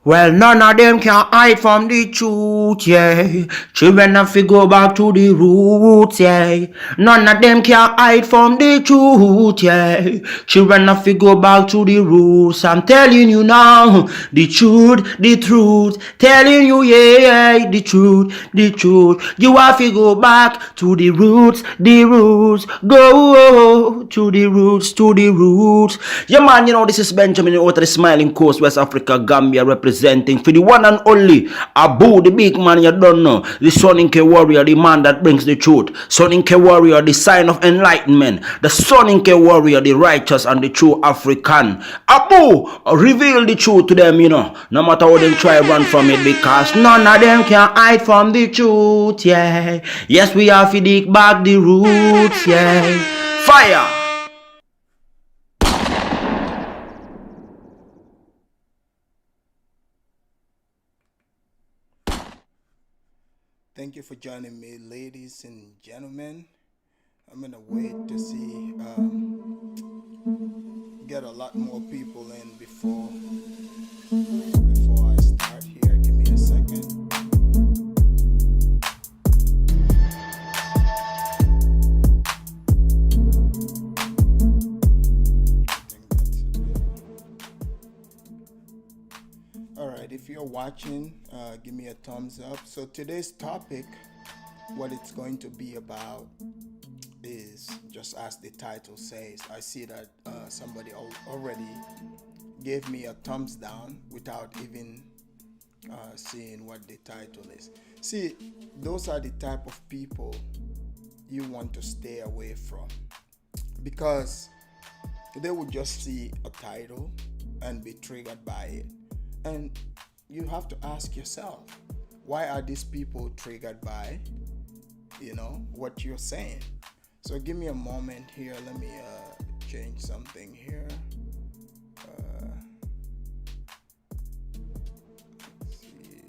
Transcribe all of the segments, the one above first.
Well, none of them can hide from the truth, yeah. Children have to go back to the roots, yeah. None of them can hide from the truth, yeah. Children have to go back to the roots. I'm telling you now, the truth, the truth. Telling you, yeah, the truth, the truth. You have to go back to the roots, the roots. Go to the roots, to the roots. Yeah, man, you know, this is Benjamin out of the Smiling Coast, West Africa, Gambia, representing for the one and only Abu, the big man you don't know, the Soninke warrior, the man that brings the truth. Soninke warrior, the sign of enlightenment. The Soninke warrior, the righteous and the true African. Abu, reveal the truth to them, you know, no matter how they try run from it, because none of them can hide from the truth, yeah. Yes, we have to dig back the roots, yeah. Fire! Thank you for joining me, ladies and gentlemen. I'm gonna wait to see, get a lot more people in before I start here. Give me a second. I think that's it. All right, if you're watching, give me a thumbs up. So today's topic, what it's going to be about, is just as the title says. I see that somebody already gave me a thumbs down without even seeing what the title is. See, those are the type of people you want to stay away from, because they would just see a title and be triggered by it. And you have to ask yourself, why are these people triggered by, what you're saying? So give me a moment here. Let me change something here. Let's see.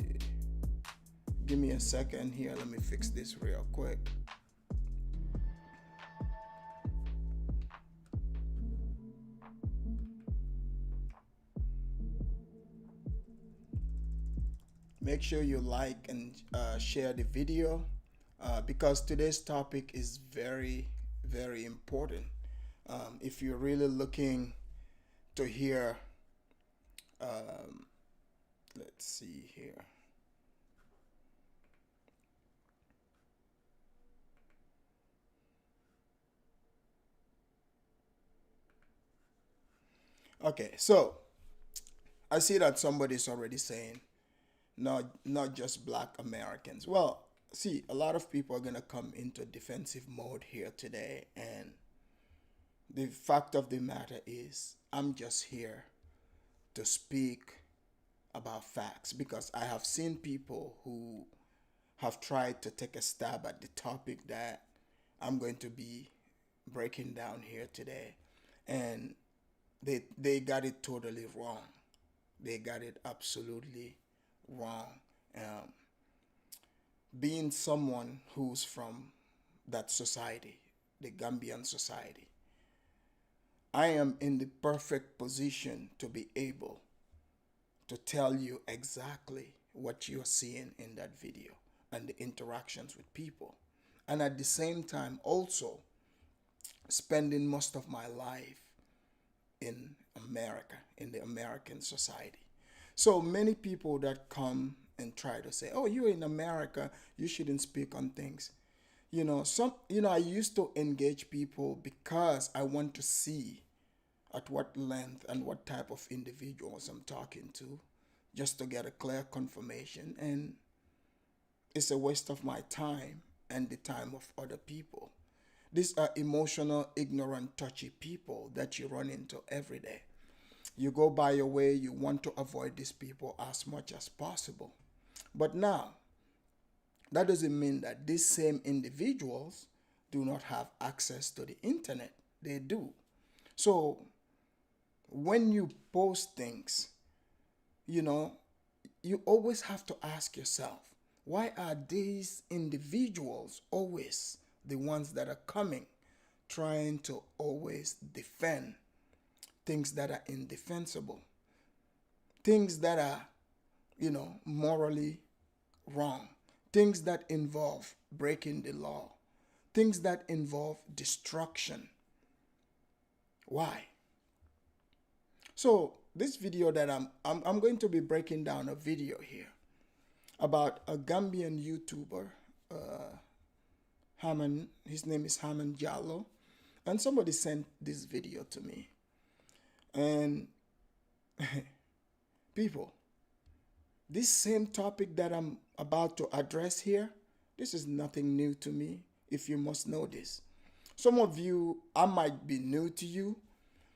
Give me a second here. Let me fix this real quick. Make sure you like and share the video, because today's topic is very, very important. If you're really looking to hear, let's see here. Okay, so I see that somebody's already saying, not just black Americans. Well, see, a lot of people are going to come into defensive mode here today, and the fact of the matter is I'm just here to speak about facts, because I have seen people who have tried to take a stab at the topic that I'm going to be breaking down here today, and they got it totally wrong. They got it absolutely wrong. Being someone who's from that society, the Gambian society, I am in the perfect position to be able to tell you exactly what you're seeing in that video and the interactions with people. And at the same time, also spending most of my life in America, in the American society. So many people that come and try to say, "Oh, you're in America, you shouldn't speak on things." I used to engage people because I want to see at what length and what type of individuals I'm talking to, just to get a clear confirmation. And it's a waste of my time and the time of other people. These are emotional, ignorant, touchy people that you run into every day. You go by your way, you want to avoid these people as much as possible. But now, that doesn't mean that these same individuals do not have access to the internet. They do. So when you post things, you always have to ask yourself, why are these individuals always the ones that are coming, trying to always defend things that are indefensible, things that are morally wrong, things that involve breaking the law, things that involve destruction. Why? So this video that I'm going to be breaking down a video here about a Gambian YouTuber, Haman. His name is Haman Jallo, and somebody sent this video to me. And people, this same topic that I'm about to address here, this is nothing new to me, if you must know this. Some of you, I might be new to you,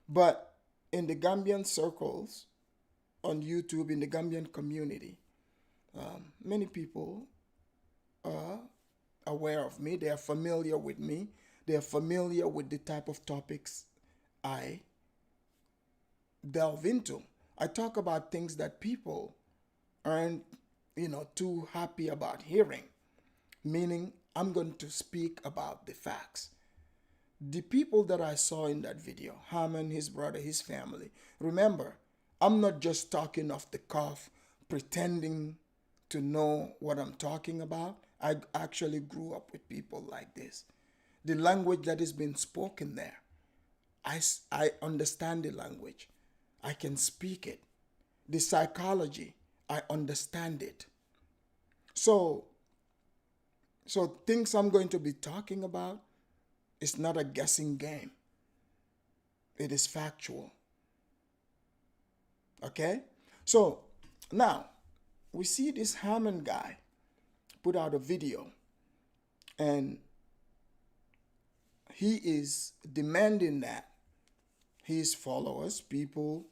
but in the Gambian circles, on YouTube, in the Gambian community, many people are aware of me. They are familiar with me. They are familiar with the type of topics I delve into. I talk about things that people aren't, too happy about hearing. Meaning, I'm going to speak about the facts. The people that I saw in that video, Haman, his brother, his family. Remember, I'm not just talking off the cuff, pretending to know what I'm talking about. I actually grew up with people like this. The language that is being spoken there, I understand the language. I can speak it. The psychology, I understand it. So things I'm going to be talking about, it's not a guessing game. It is factual. Okay? So now we see this Hammond guy put out a video, and he is demanding that his followers, people,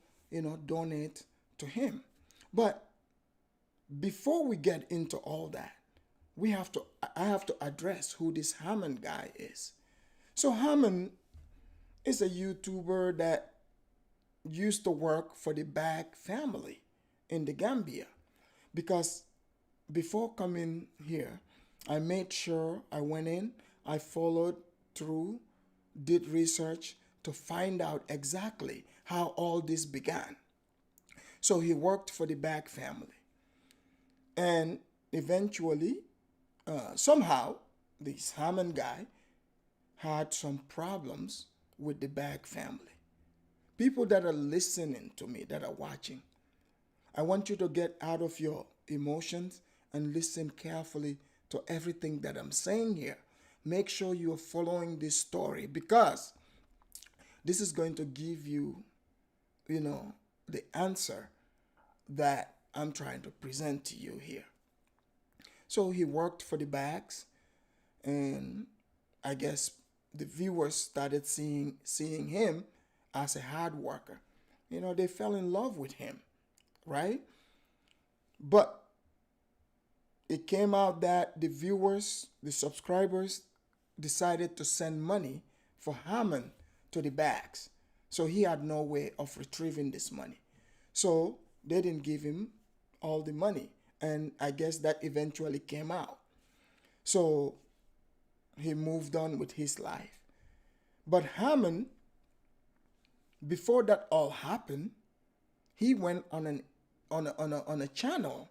donate to him. But before we get into all that, I have to address who this Hammond guy is. So Hammond is a YouTuber that used to work for the Bag family in the Gambia. Because before coming here, I made sure I went in, I followed through, did research to find out exactly how all this began. So he worked for the Bag family. And eventually, somehow, this Hammond guy had some problems with the Bag family. People that are listening to me, that are watching, I want you to get out of your emotions and listen carefully to everything that I'm saying here. Make sure you're following this story, because this is going to give you, the answer that I'm trying to present to you here. So he worked for the Bags, and I guess the viewers started seeing him as a hard worker. They fell in love with him, right? But it came out that the viewers, the subscribers, decided to send money for Hammond to the Bags. So he had no way of retrieving this money. So they didn't give him all the money. And I guess that eventually came out. So he moved on with his life. But Hammond, before that all happened, he went on a channel,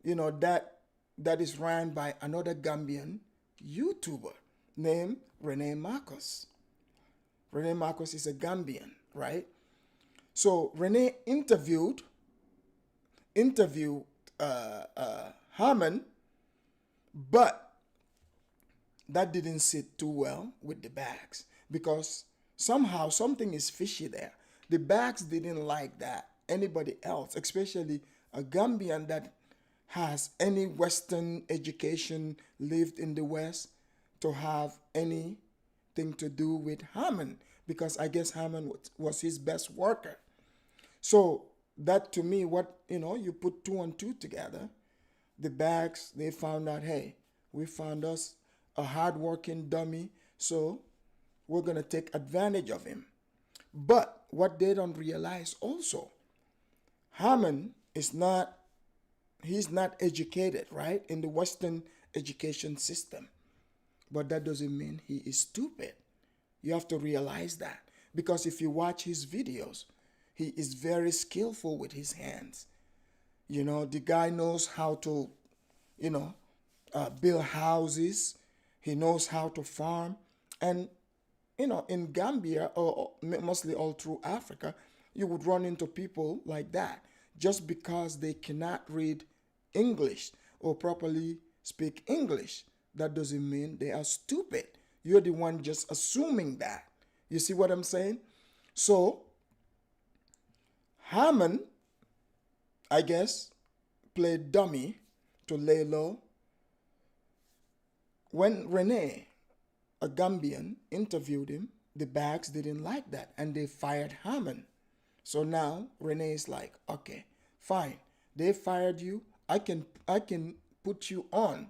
that is ran by another Gambian YouTuber named Rene Marcos. Rene Marcos is a Gambian, right? So Rene interviewed Hammond, but that didn't sit too well with the Bags, because somehow something is fishy there. The Bags didn't like that anybody else, especially a Gambian that has any Western education, lived in the West, to have anything to do with Hammond, because I guess Hammond was his best worker. So that, to me, you put two and two together. The Bags, they found out, hey, we found us a hardworking dummy, so we're going to take advantage of him. But what they don't realize also, Hammond he's not educated, right, in the Western education system. But that doesn't mean he is stupid. You have to realize that. Because if you watch his videos, he is very skillful with his hands. You know, the guy knows how to, you know, build houses. He knows how to farm. And, you know, in Gambia, or mostly all through Africa, you would run into people like that. Just because they cannot read English or properly speak English, that doesn't mean they are stupid. You're the one just assuming that. You see what I'm saying? So, Hammond, I guess, played dummy to lay low. When Rene, a Gambian, interviewed him, the Bags didn't like that and they fired Hammond. So now Rene is like, okay, fine. They fired you. I can put you on.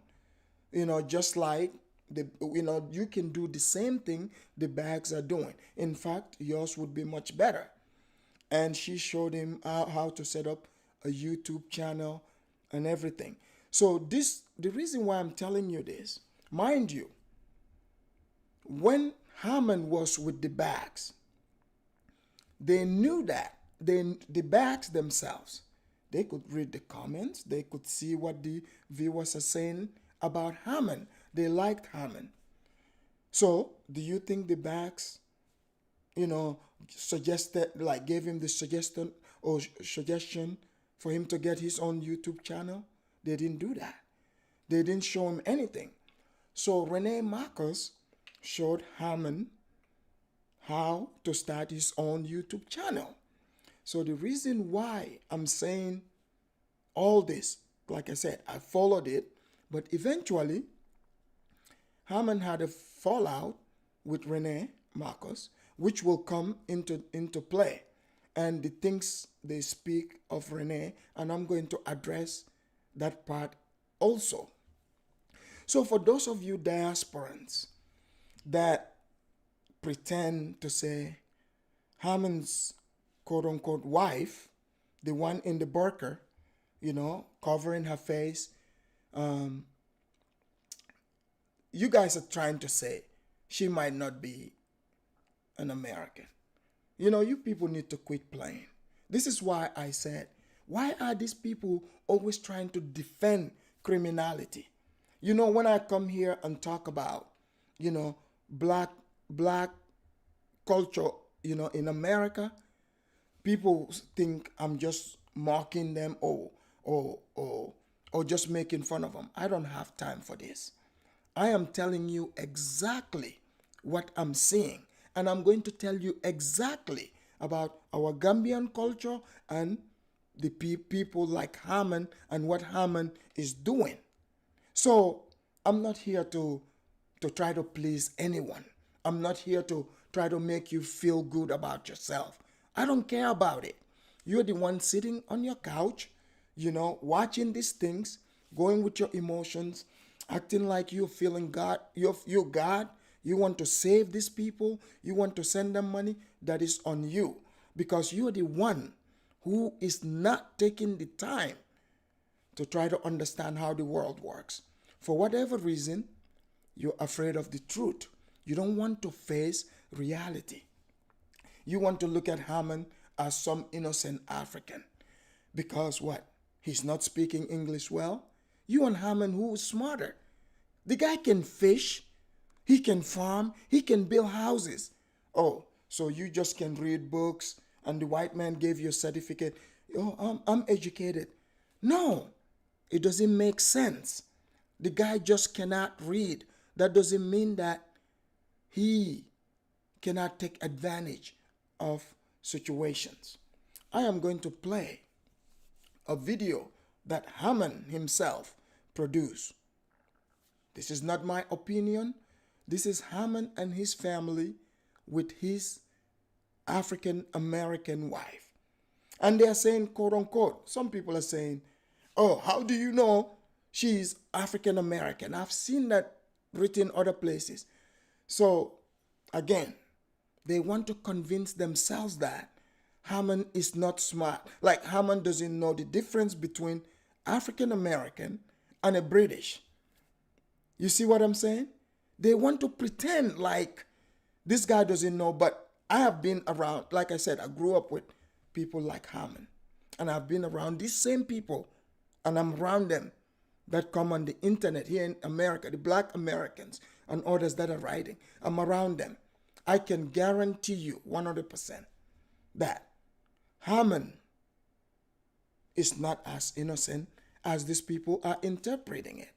You know, just like you can do the same thing the Bags are doing. In fact, yours would be much better. And she showed him how to set up a YouTube channel and everything. So the reason why I'm telling you this, mind you, when Hammond was with the Bags, they knew that the Bags themselves, they could read the comments, they could see what the viewers are saying about Hammond. They liked Hammond. So do you think the Bags, suggested, like, gave him the suggestion for him to get his own YouTube channel? They didn't do that. They didn't show him anything. So Rene Marcus showed Hammond how to start his own YouTube channel. So the reason why I'm saying all this, like I said, I followed it, but eventually Hammond had a fallout with Rene Marcus, which will come into play. And the things they speak of Rene, and I'm going to address that part also. So for those of you diasporans that pretend to say Hammond's quote-unquote wife, the one in the burqa, covering her face, you guys are trying to say she might not be an American. You people need to quit playing. This is why I said, why are these people always trying to defend criminality? When I come here and talk about, black culture, in America, people think I'm just mocking them or just making fun of them. I don't have time for this. I am telling you exactly what I'm seeing, and I'm going to tell you exactly about our Gambian culture and the people like Hammond and what Hammond is doing. So I'm not here to try to please anyone. I'm not here to try to make you feel good about yourself. I don't care about it. You're the one sitting on your couch, watching these things, going with your emotions, acting like you're feeling God. You're God. You want to save these people. You want to send them money. That is on you, because you're the one who is not taking the time to try to understand how the world works. For whatever reason, you're afraid of the truth. You don't want to face reality. You want to look at Hammond as some innocent African. Because what? He's not speaking English well? You want Hammond who is smarter. The guy can fish, he can farm, he can build houses. Oh, so you just can read books and the white man gave you a certificate. Oh, I'm educated. No, it doesn't make sense. The guy just cannot read. That doesn't mean that he cannot take advantage of situations. I am going to play a video that Hammond himself produced. This is not my opinion. This is Hammond and his family with his African American wife. And they are saying, quote unquote, some people are saying, oh, how do you know she's African American? I've seen that written other places. So again, they want to convince themselves that Hammond is not smart. Like Hammond doesn't know the difference between African American and a British. You see what I'm saying? They want to pretend like this guy doesn't know, but I have been around. Like I said, I grew up with people like Hammond. And I've been around these same people, and I'm around them that come on the internet here in America, the black Americans and others that are writing. I'm around them. I can guarantee you 100% that Haman is not as innocent as these people are interpreting it.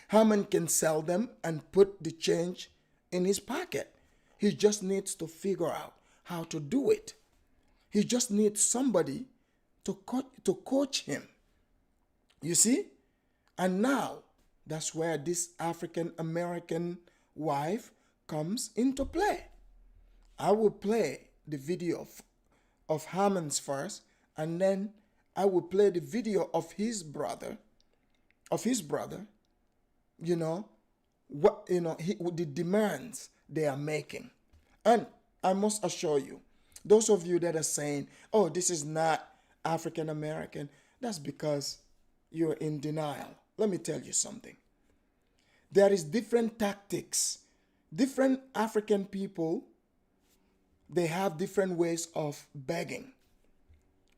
Haman can sell them and put the change in his pocket. He just needs to figure out how to do it. He just needs somebody to coach him. You see? And now, that's where this African American wife comes into play. I will play the video of Haman's first, and then I will play the video of his brother, you know, the demands they are making. And I must assure you, those of you that are saying, oh, this is not African American, that's because you're in denial. Let me tell you something. There is different tactics. Different African people, they have different ways of begging.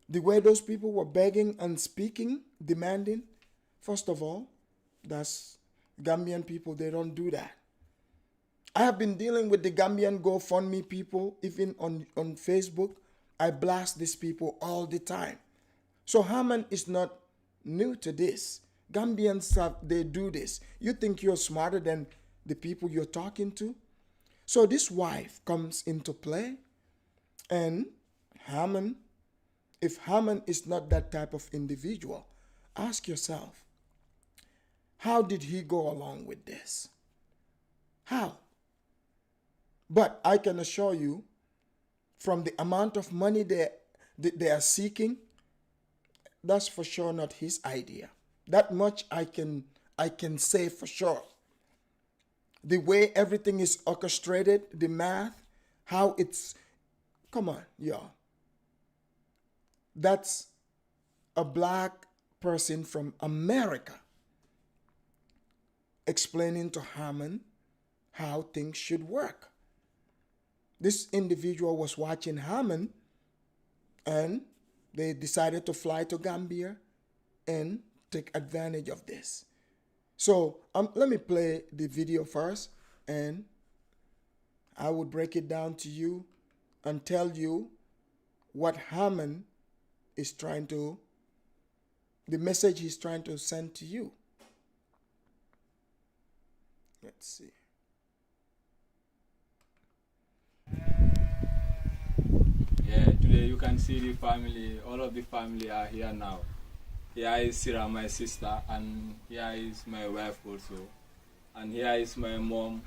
The way those people were begging and speaking, demanding, first of all, that's Gambian people, they don't do that. I have been dealing with the Gambian GoFundMe people, even on Facebook. I blast these people all the time. So Haman is not new to this. Gambians they do this. You think you're smarter than the people you're talking to? So this wife comes into play, and Haman, if Haman is not that type of individual, ask yourself, how did he go along with this? How? But I can assure you, from the amount of money they are seeking, that's for sure not his idea. That much I can say for sure. The way everything is orchestrated, the math, how it's, come on, y'all. That's a black person from America explaining to Haman how things should work. This individual was watching Haman, and they decided to fly to Gambia and take advantage of this. So let me play the video first, and I will break it down to you and tell you what Haman is trying to, the message he's trying to send to you. Let's see. Yeah, today you can see the family, all of the family are here now. Here is Sarah, my sister, and here is my wife also. And here is my mom,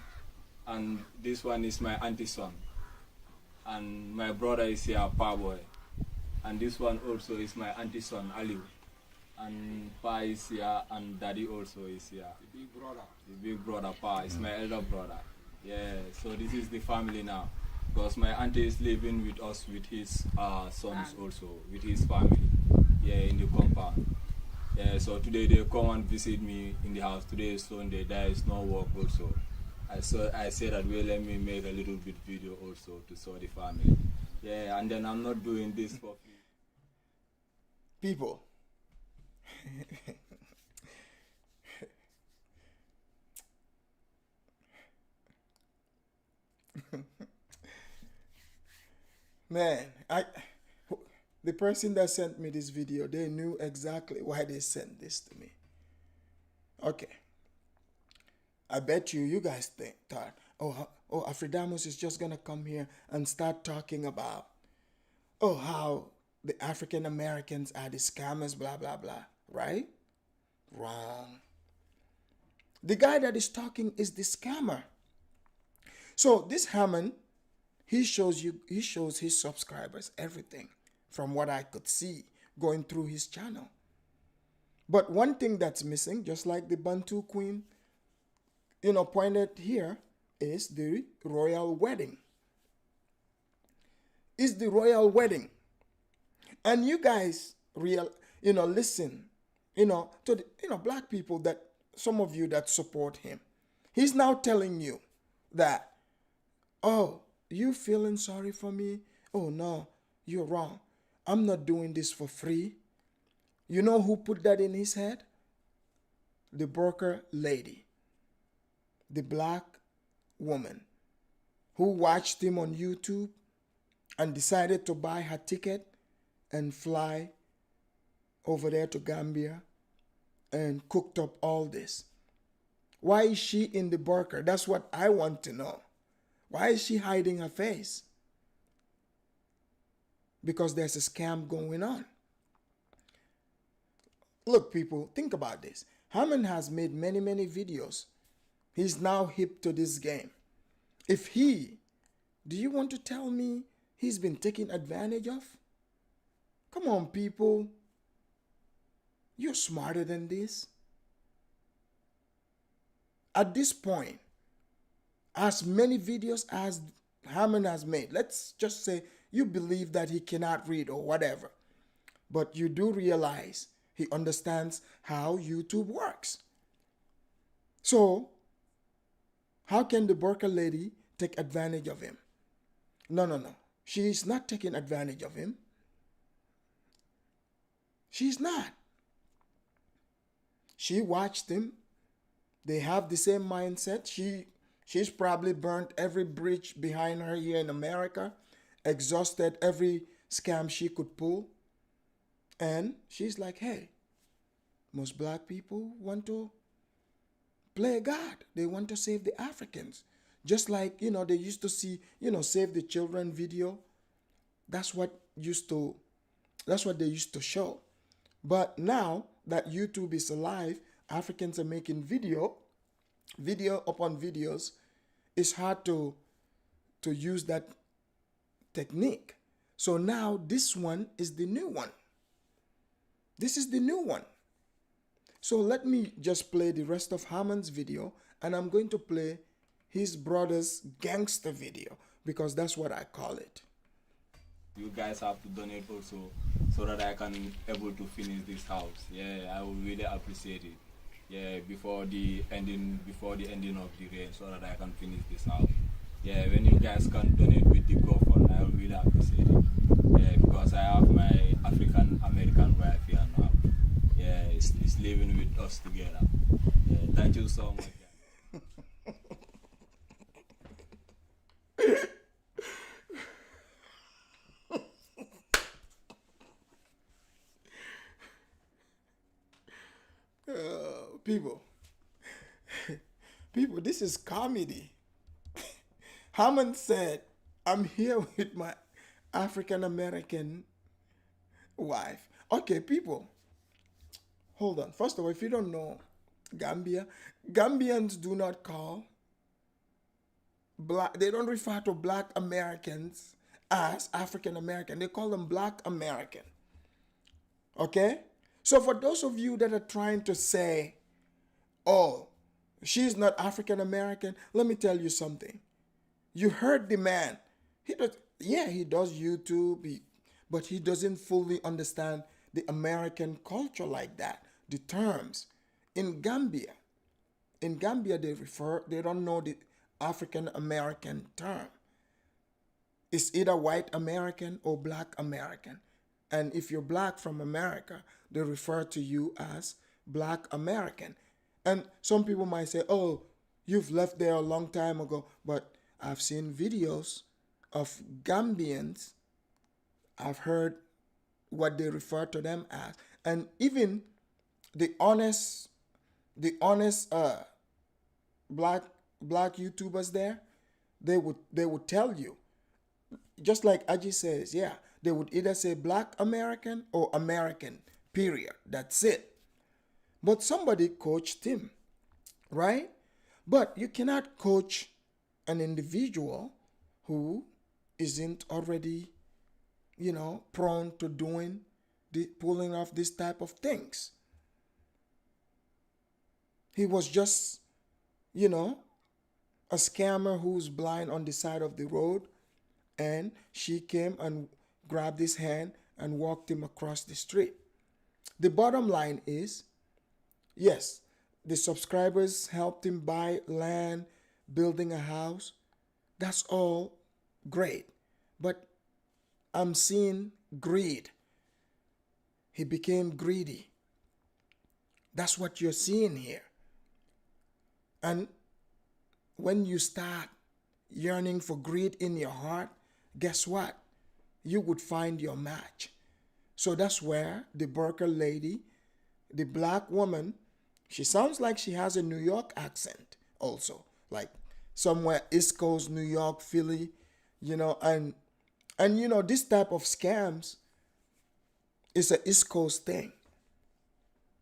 and this one is my auntie son. And my brother is here, Pa Boy. And this one also is my auntie son, Aliu. And Pa is here, and Daddy also is here. The big brother. The big brother, Pa, is my elder brother. Yeah, so this is the family now. Because my auntie is living with us, with his sons also, with his family, yeah, in the compound. Yeah, so today they come and visit me in the house. Today is Sunday, there is no work also. I said that, well, let me make a little bit video also to show the family. Yeah, and then I'm not doing this for free. People. Man, the person that sent me this video, they knew exactly why they sent this to me. Okay. I bet you guys thought, oh, Afridamus is just gonna come here and start talking about, oh, how the African Americans are the scammers, blah, blah, blah, right? Wrong. The guy that is talking is the scammer. So this Haman, he shows his subscribers everything from what I could see going through his channel. But one thing that's missing, just like the Bantu Queen, pointed here, is the royal wedding. Is the royal wedding. And you guys listen, to the, black people, that some of you that support him. He's now telling you that, oh, you feeling sorry for me? Oh no, you're wrong. I'm not doing this for free. You know who put that in his head? The broker lady, the black woman who watched him on YouTube and decided to buy her ticket and fly over there to Gambia and cooked up all this. Why is she in the burqa? That's what I want to know. Why is she hiding her face? Because there's a scam going on. Look, people, think about this. Hammond has made many, many videos. He's now hip to this game. Do you want to tell me he's been taken advantage of? Come on, people. You're smarter than this. At this point, as many videos as Hammond has made, let's just say you believe that he cannot read or whatever, but you do realize he understands how YouTube works. So, how can the burqa lady take advantage of him? No. She's not taking advantage of him. She's not. She watched him. They have the same mindset. She's probably burnt every bridge behind her here in America, exhausted every scam she could pull. And she's like, hey, most black people want to play God. They want to save the Africans. Just like, they used to see, Save the Children video. That's what they used to show. But now that YouTube is alive, Africans are making video upon videos. It's hard to use that technique. So now this one is the new one. This is the new one. So let me just play the rest of Hammond's video, and I'm going to play his brother's gangster video, because that's what I call it. You guys have to donate also, so that I can able to finish this house. Yeah, I will really appreciate it. Yeah, before the ending of the rain, so that I can finish this house. Yeah, when you guys can donate with the GoFund, I will really appreciate it. Yeah, because I have my African American wife here now. Yeah, it's living with us together. Yeah, thank you so much. People, this is comedy. Hammond said, I'm here with my African American wife. Okay, people, hold on. First of all, if you don't know Gambia, Gambians do not call they don't refer to black Americans as African American. They call them black American. Okay? So for those of you that are trying to say, oh, she's not African American, let me tell you something. You heard the man. He does YouTube, but he doesn't fully understand the American culture like that. The terms. In Gambia, they don't know the African American term. It's either white American or black American. And if you're black from America, they refer to you as black American. And some people might say, oh, you've left there a long time ago. But I've seen videos of Gambians. I've heard what they refer to them as. And even the honest black YouTubers there, they would tell you, just like Aji says, yeah, they would either say black American or American, period. That's it. But somebody coached him, right? But you cannot coach an individual who isn't already, prone to pulling off this type of things. He was just, a scammer who's blind on the side of the road, and she came and grabbed his hand and walked him across the street. The bottom line is, yes, the subscribers helped him buy land, building a house. That's all great. But I'm seeing greed he became greedy. That's what you're seeing here. And when you start yearning for greed in your heart, guess what? You would find your match. So that's where the burqa lady, the black woman, she sounds like she has a New York accent also, like somewhere East Coast, New York, Philly, and this type of scams is an East Coast thing.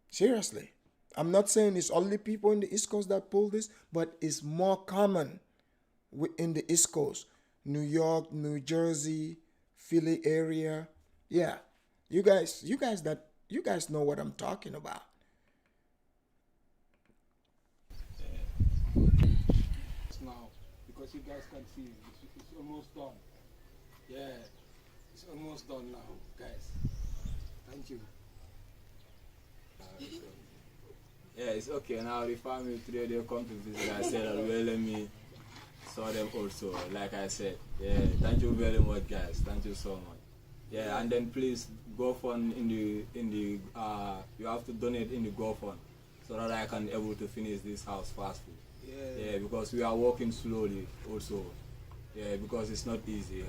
Seriously. I'm not saying it's only people in the East Coast that pull this, but it's more common in the East Coast. New York, New Jersey, Philly area. Yeah. You guys know what I'm talking about. Now, because you guys can see, it's almost done. Yeah, it's almost done now, guys. Thank you. Yeah, it's okay now. The family today they come to visit. I said that well, let me saw them also. Like I said, yeah. Thank you very much, guys. Thank you so much. Yeah, and then please go fund in the you have to donate in the GoFund so that I can able to finish this house fastly. Yeah, because we are working slowly also. Yeah, because it's not easy.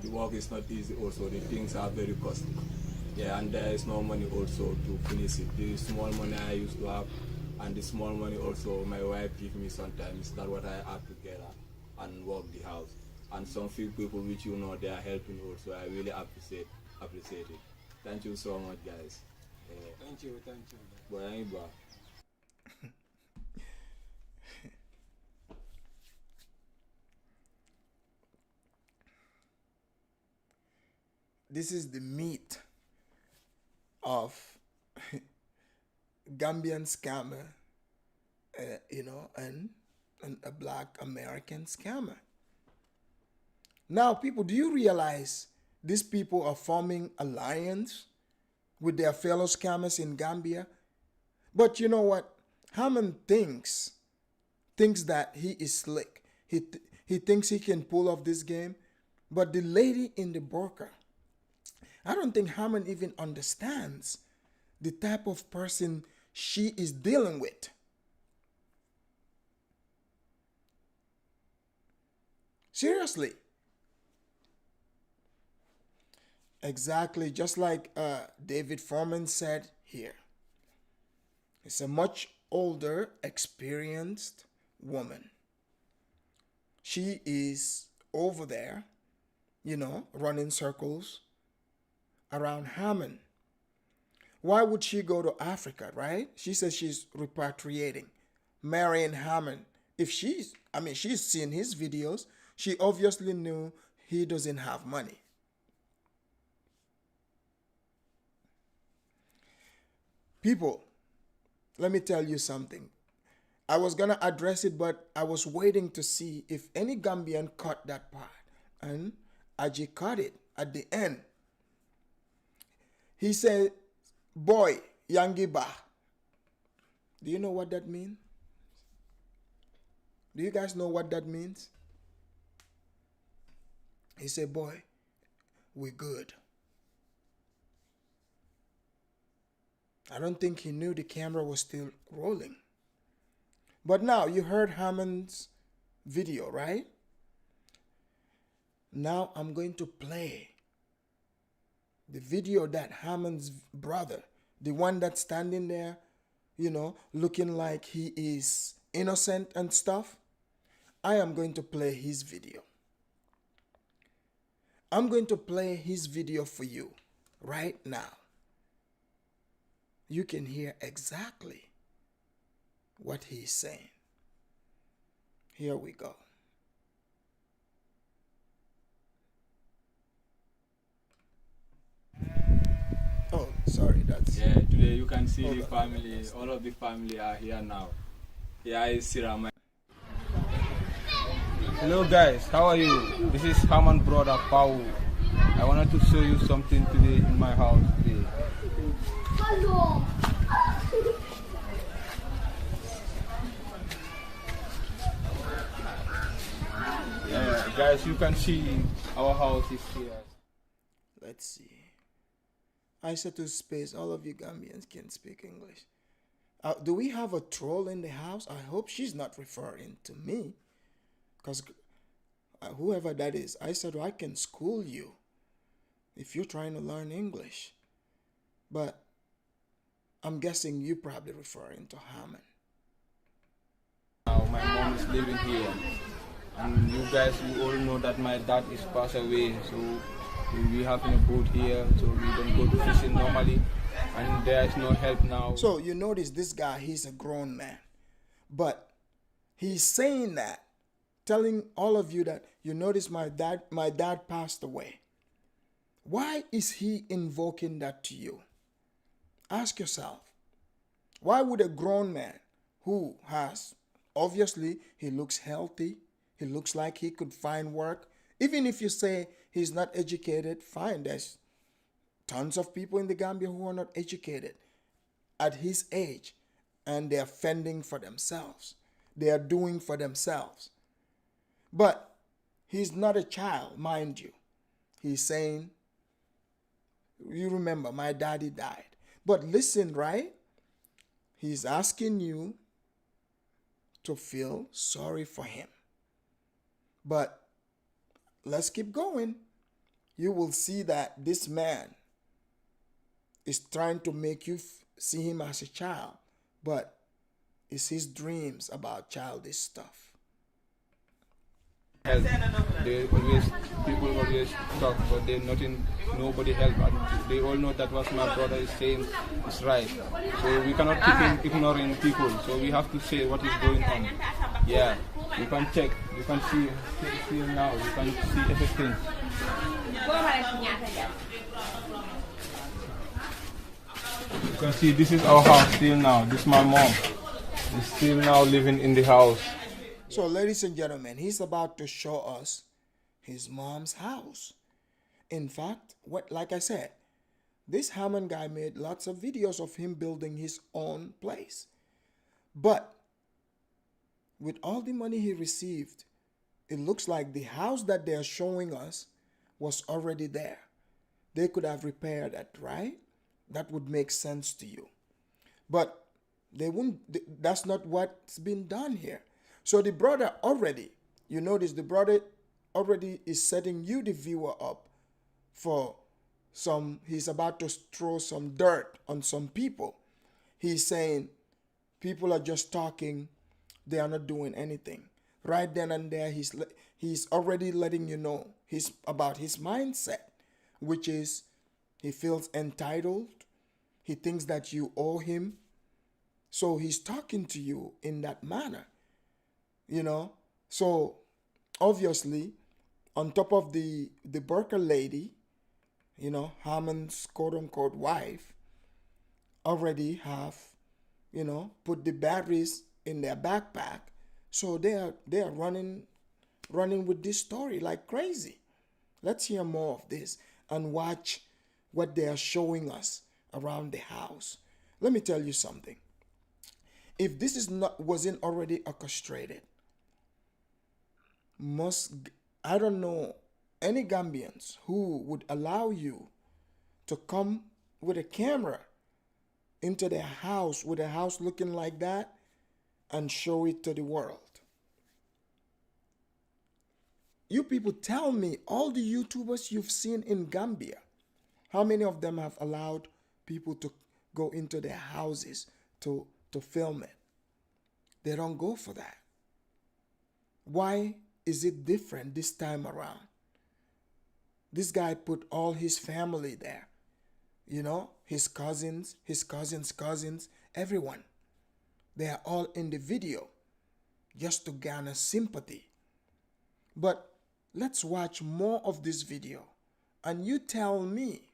The work is not easy also. The things are very costly. Yeah, and there is no money also to finish it. The small money I used to have and the small money also my wife give me sometimes, that's what I have together and work the house. And some few people which they are helping also. I really appreciate it. Thank you so much, guys. Thank you. Boy, This is the meat of Gambian scammer, and a black American scammer. Now, people, do you realize these people are forming alliance with their fellow scammers in Gambia? But you know what? Hammond thinks that he is slick. He thinks he can pull off this game. But the lady in the burqa, I don't think Hammond even understands the type of person she is dealing with. Seriously. Exactly, just like David Foreman said here. It's a much older, experienced woman. She is over there, running circles around Hammond. Why would she go to Africa, right? She says she's repatriating, marrying Hammond. If she's seen his videos, she obviously knew he doesn't have money. People, let me tell you something. I was going to address it, but I was waiting to see if any Gambian caught that part. And Aji caught it at the end. He said, boy, Yangiba. Do you know what that means? Do you guys know what that means? He said, boy, we're good. I don't think he knew the camera was still rolling. But now you heard Hammond's video, right? Now I'm going to play the video that Hammond's brother, the one that's standing there, looking like he is innocent and stuff. I am going to play his video. I'm going to play his video for you right now. You can hear exactly what he's saying. Here we go. Oh, sorry, that's... Yeah, today you can see the family, all of the family are here now. Here is Sirama. Hello guys, how are you? This is Haman brother Pau. I wanted to show you something today in my house today. Hello. Yeah, guys, you can see our house is here. Let's see. I said to Space, all of you Gambians can speak English. Do we have a troll in the house? I hope she's not referring to me. Because whoever that is, I said, well, I can school you if you're trying to learn English. But I'm guessing you're probably referring to Hammond. Now my mom is living here. And you guys, you all know that my dad is passed away. So we have a boat here, so we don't go to fishing normally. And there is no help now. So you notice this guy, he's a grown man. But he's saying that, telling all of you that you notice my dad passed away. Why is he invoking that to you? Ask yourself. Why would a grown man who has, obviously, he looks healthy, he looks like he could find work. Even if you say he's not educated, fine, there's tons of people in the Gambia who are not educated at his age, and they're fending for themselves. They are doing for themselves. But he's not a child, mind you. He's saying, you remember, my daddy died. But listen, right? He's asking you to feel sorry for him. But let's keep going. You will see that this man is trying to make you see him as a child, but it's his dreams about childish stuff. Help. People always talk, but nobody help. And they all know that what my brother is saying is right. So we cannot keep ignoring people. So we have to say what is going on. Yeah, you can check. You can see now. You can see everything. You can see this is our house still now. This is my mom. She's still now living in the house. So, ladies and gentlemen, he's about to show us his mom's house. In fact, like I said, this Hammond guy made lots of videos of him building his own place. But with all the money he received, it looks like the house that they're showing us was already there. They could have repaired it, right? That would make sense to you. But they wouldn't. That's not what's been done here. So the brother already, you notice the brother already is setting you, the viewer, up for he's about to throw some dirt on some people. He's saying people are just talking, they are not doing anything. Right then and there, he's already letting you know about his mindset, which is he feels entitled. He thinks that you owe him. So he's talking to you in that manner. You know, so obviously, on top of the burqa lady, you know, Hammond's quote-unquote wife, already have, you know, put the batteries in their backpack. So they are running with this story like crazy. Let's hear more of this and watch what they are showing us around the house. Let me tell you something. If this wasn't already orchestrated, I don't know any Gambians who would allow you to come with a camera into their house with a house looking like that and show it to the world. You people tell me, all the YouTubers you've seen in Gambia, how many of them have allowed people to go into their houses to film it? They don't go for that. Why is it different this time around? This guy put all his family there. You know, his cousins, everyone. They are all in the video just to garner sympathy. But let's watch more of this video and you tell me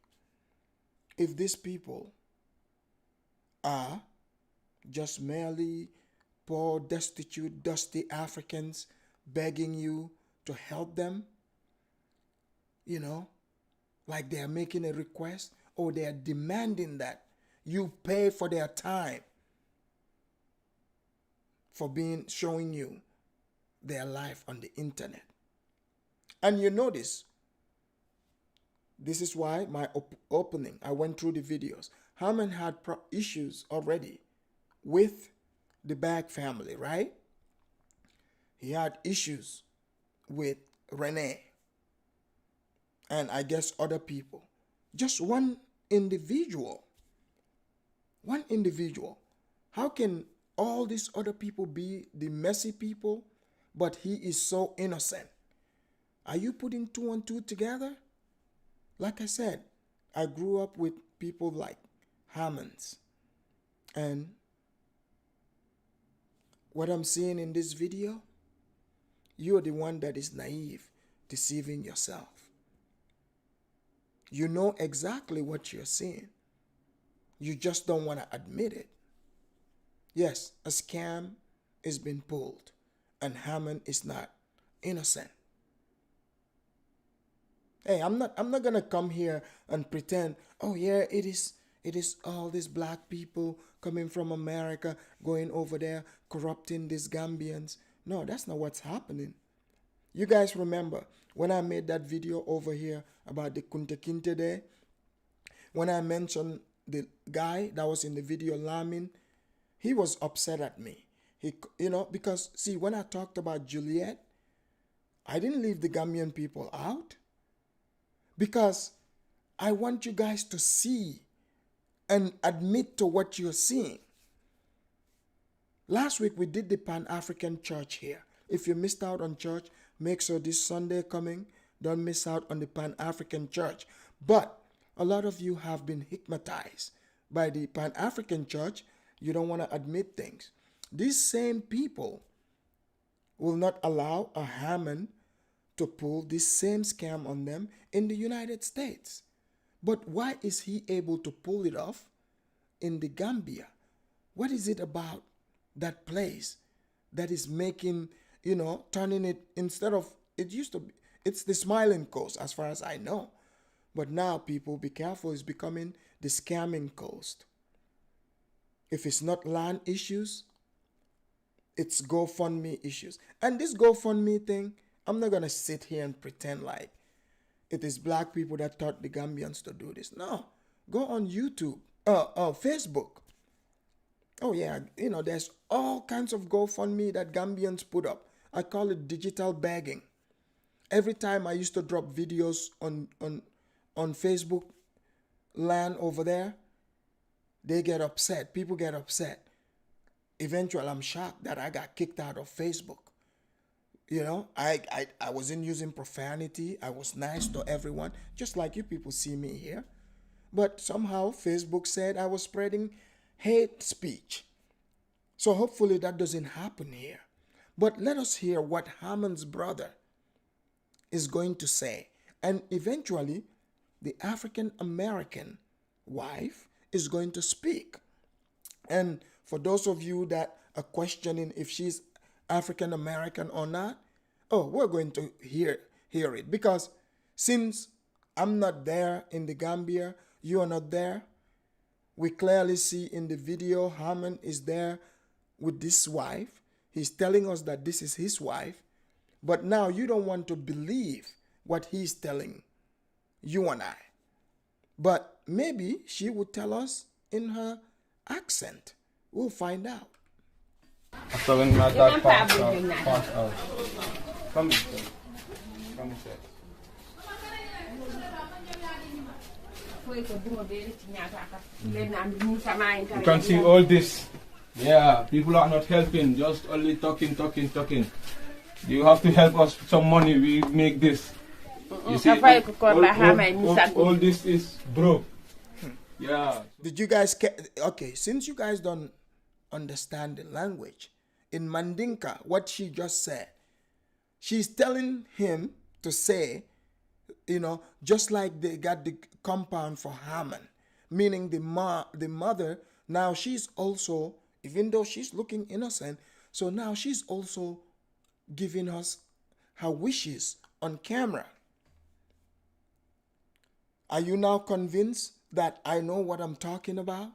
if these people are just merely poor, destitute, dusty Africans begging you to help them, you know, like they are making a request, or they are demanding that you pay for their time for showing you their life on the internet. And you notice This is why my opening, I went through the videos. Hammond had issues already with the Bag family, right? He had issues with Renee and I guess other people. Just one individual. One individual. How can all these other people be the messy people, but he is so innocent? Are you putting two and two together? Like I said, I grew up with people like Hammonds. And what I'm seeing in this video, you're the one that is naive, deceiving yourself. You know exactly what you're seeing. You just don't want to admit it. Yes, a scam is being pulled, and Hammond is not innocent. Hey, I'm not gonna come here and pretend, oh yeah, it is all these black people coming from America going over there corrupting these Gambians. No, that's not what's happening. You guys remember when I made that video over here about the Kunte Kinte Day? When I mentioned the guy that was in the video, Lamin, he was upset at me. He, because see, when I talked about Juliet, I didn't leave the Gambian people out because I want you guys to see and admit to what you're seeing. Last week we did the Pan-African Church here. If you missed out on church, make sure this Sunday coming, don't miss out on the Pan-African Church. But a lot of you have been hypnotized by the Pan-African Church. You don't want to admit things. These same people will not allow a Hammond to pull this same scam on them in the United States. But why is he able to pull it off in the Gambia? What is it about that place that is making, turning it, instead of, it used to be, it's the Smiling Coast as far as I know. But now, people, be careful, it's becoming the scamming coast. If it's not land issues, it's GoFundMe issues. And this GoFundMe thing, I'm not going to sit here and pretend like it is black people that taught the Gambians to do this. No. Go on YouTube, Facebook. Oh yeah, there's all kinds of GoFundMe that Gambians put up. I call it digital begging. Every time I used to drop videos on Facebook land over there, they get upset. People get upset. Eventually, I'm shocked that I got kicked out of Facebook. I wasn't using profanity. I was nice to everyone, just like you people see me here. But somehow Facebook said I was spreading hate speech. So hopefully that doesn't happen here. But let us hear what Hammond's brother is going to say. And eventually, the African American wife is going to speak. And for those of you that are questioning if she's African American or not, we're going to hear it. Because since I'm not there in the Gambia, you are not there, we clearly see in the video Hammond is there with this wife. He's telling us that this is his wife. But now you don't want to believe what he's telling you and I. But maybe she would tell us in her accent. We'll find out. After when my dad passed out. Come inside. You can see all this. Yeah, people are not helping, just only talking. You have to help us with some money, we make this. You see, all this is broke. Yeah. Did you guys okay, since you guys don't understand the language, in Mandinka, what she just said, she's telling him to say, just like they got the compound for Hammond, meaning the mother, now she's also, even though she's looking innocent, so now she's also giving us her wishes on camera. Are you now convinced that I know what I'm talking about?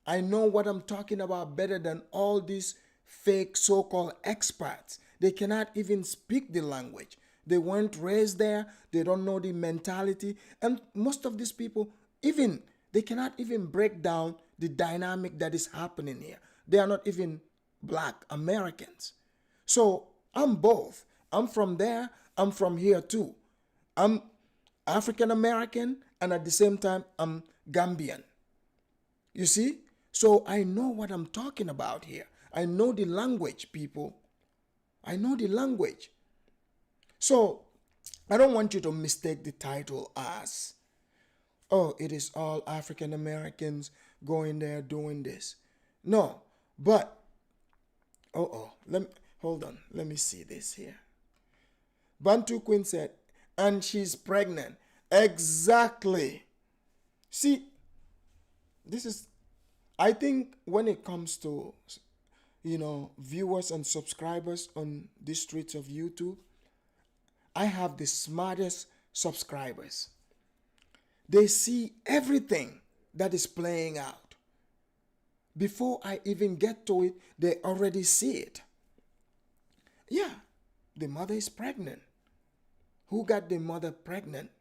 I know what I'm talking about better than all these fake so-called experts. They cannot even speak the language. They weren't raised there. They don't know the mentality. And most of these people, even, they cannot even break down the dynamic that is happening here. They are not even black Americans. So I'm both. I'm from there. I'm from here too. I'm African American, and at the same time, I'm Gambian. You see? So I know what I'm talking about here. I know the language, people. I know the language. So I don't want you to mistake the title as, oh, it is all African Americans going there doing this. No, but, hold on. Let me see this here. Bantu Queen said, and she's pregnant. Exactly. See, this is, I think when it comes to, viewers and subscribers on the streets of YouTube, I have the smartest subscribers. They see everything that is playing out. Before I even get to it, they already see it. Yeah, the mother is pregnant. Who got the mother pregnant?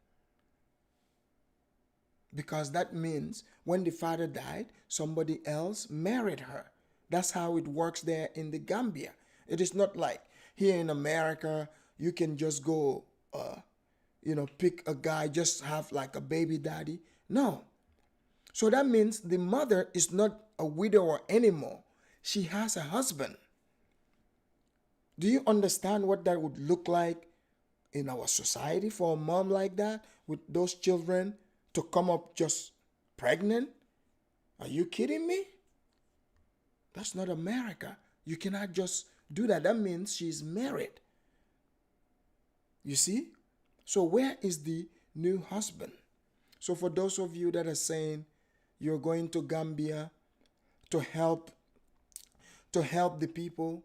Because that means when the father died, somebody else married her. That's how it works there in the Gambia. It is not like here in America, you can just go, pick a guy, just have like a baby daddy. No. So that means the mother is not a widower anymore. She has a husband. Do you understand what that would look like in our society for a mom like that with those children to come up just pregnant? Are you kidding me? That's not America. You cannot just do that. That means she's married. You see? So where is the new husband? So for those of you that are saying you're going to Gambia to help the people,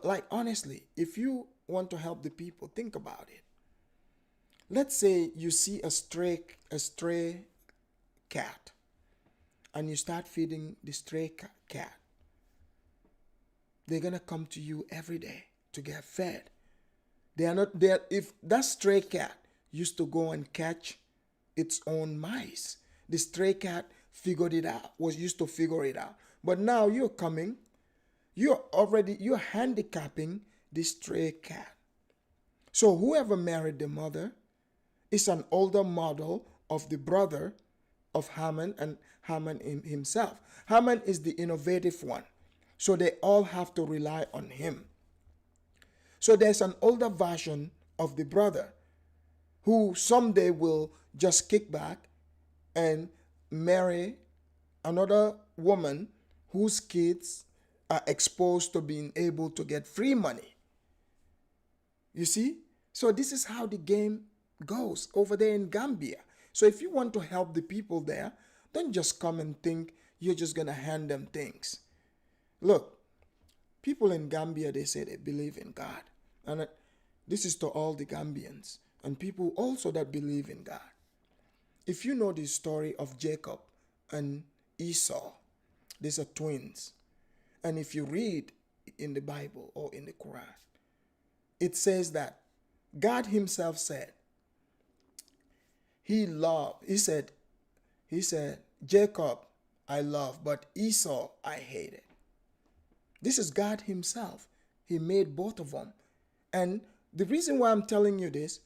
like honestly, if you want to help the people, think about it. Let's say you see a stray cat and you start feeding the stray cat. They're going to come to you every day to get fed. They are not there. If that stray cat used to go and catch its own mice, the stray cat was used to figure it out. But now you're coming, you're handicapping the stray cat. So whoever married the mother is an older model of the brother of Haman and Haman himself. Haman is the innovative one. So they all have to rely on him. So there's an older version of the brother who someday will just kick back and marry another woman whose kids are exposed to being able to get free money. You see? So this is how the game goes over there in Gambia. So if you want to help the people there, don't just come and think you're just going to hand them things. Look, people in Gambia, they say they believe in God. And this is to all the Gambians and people also that believe in God. If you know the story of Jacob and Esau, these are twins. And if you read in the Bible or in the Quran, it says that God himself said, he said, Jacob I love, but Esau I hated. This is God himself. He made both of them. And the reason why I'm telling you this,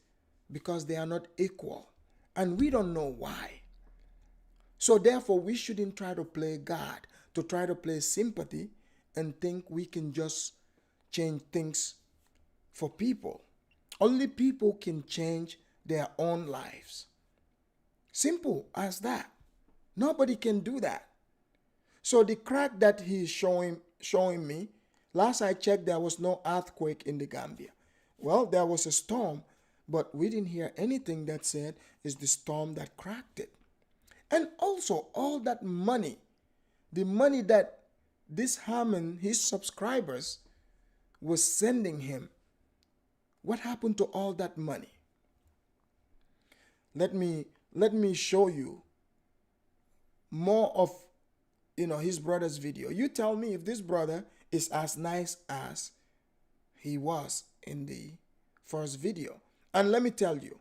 because they are not equal. And we don't know why. So therefore, we shouldn't try to play God, to try to play sympathy and think we can just change things for people. Only people can change their own lives. Simple as that. Nobody can do that. So the crack that he's showing me, last I checked, there was no earthquake in the Gambia. Well, there was a storm, but we didn't hear anything that said it's the storm that cracked it. And also, all that money, the money that this Haman, his subscribers, was sending him, what happened to all that money? Let me show you more of his brother's video. You tell me if this brother is as nice as he was in the first video. And let me tell you,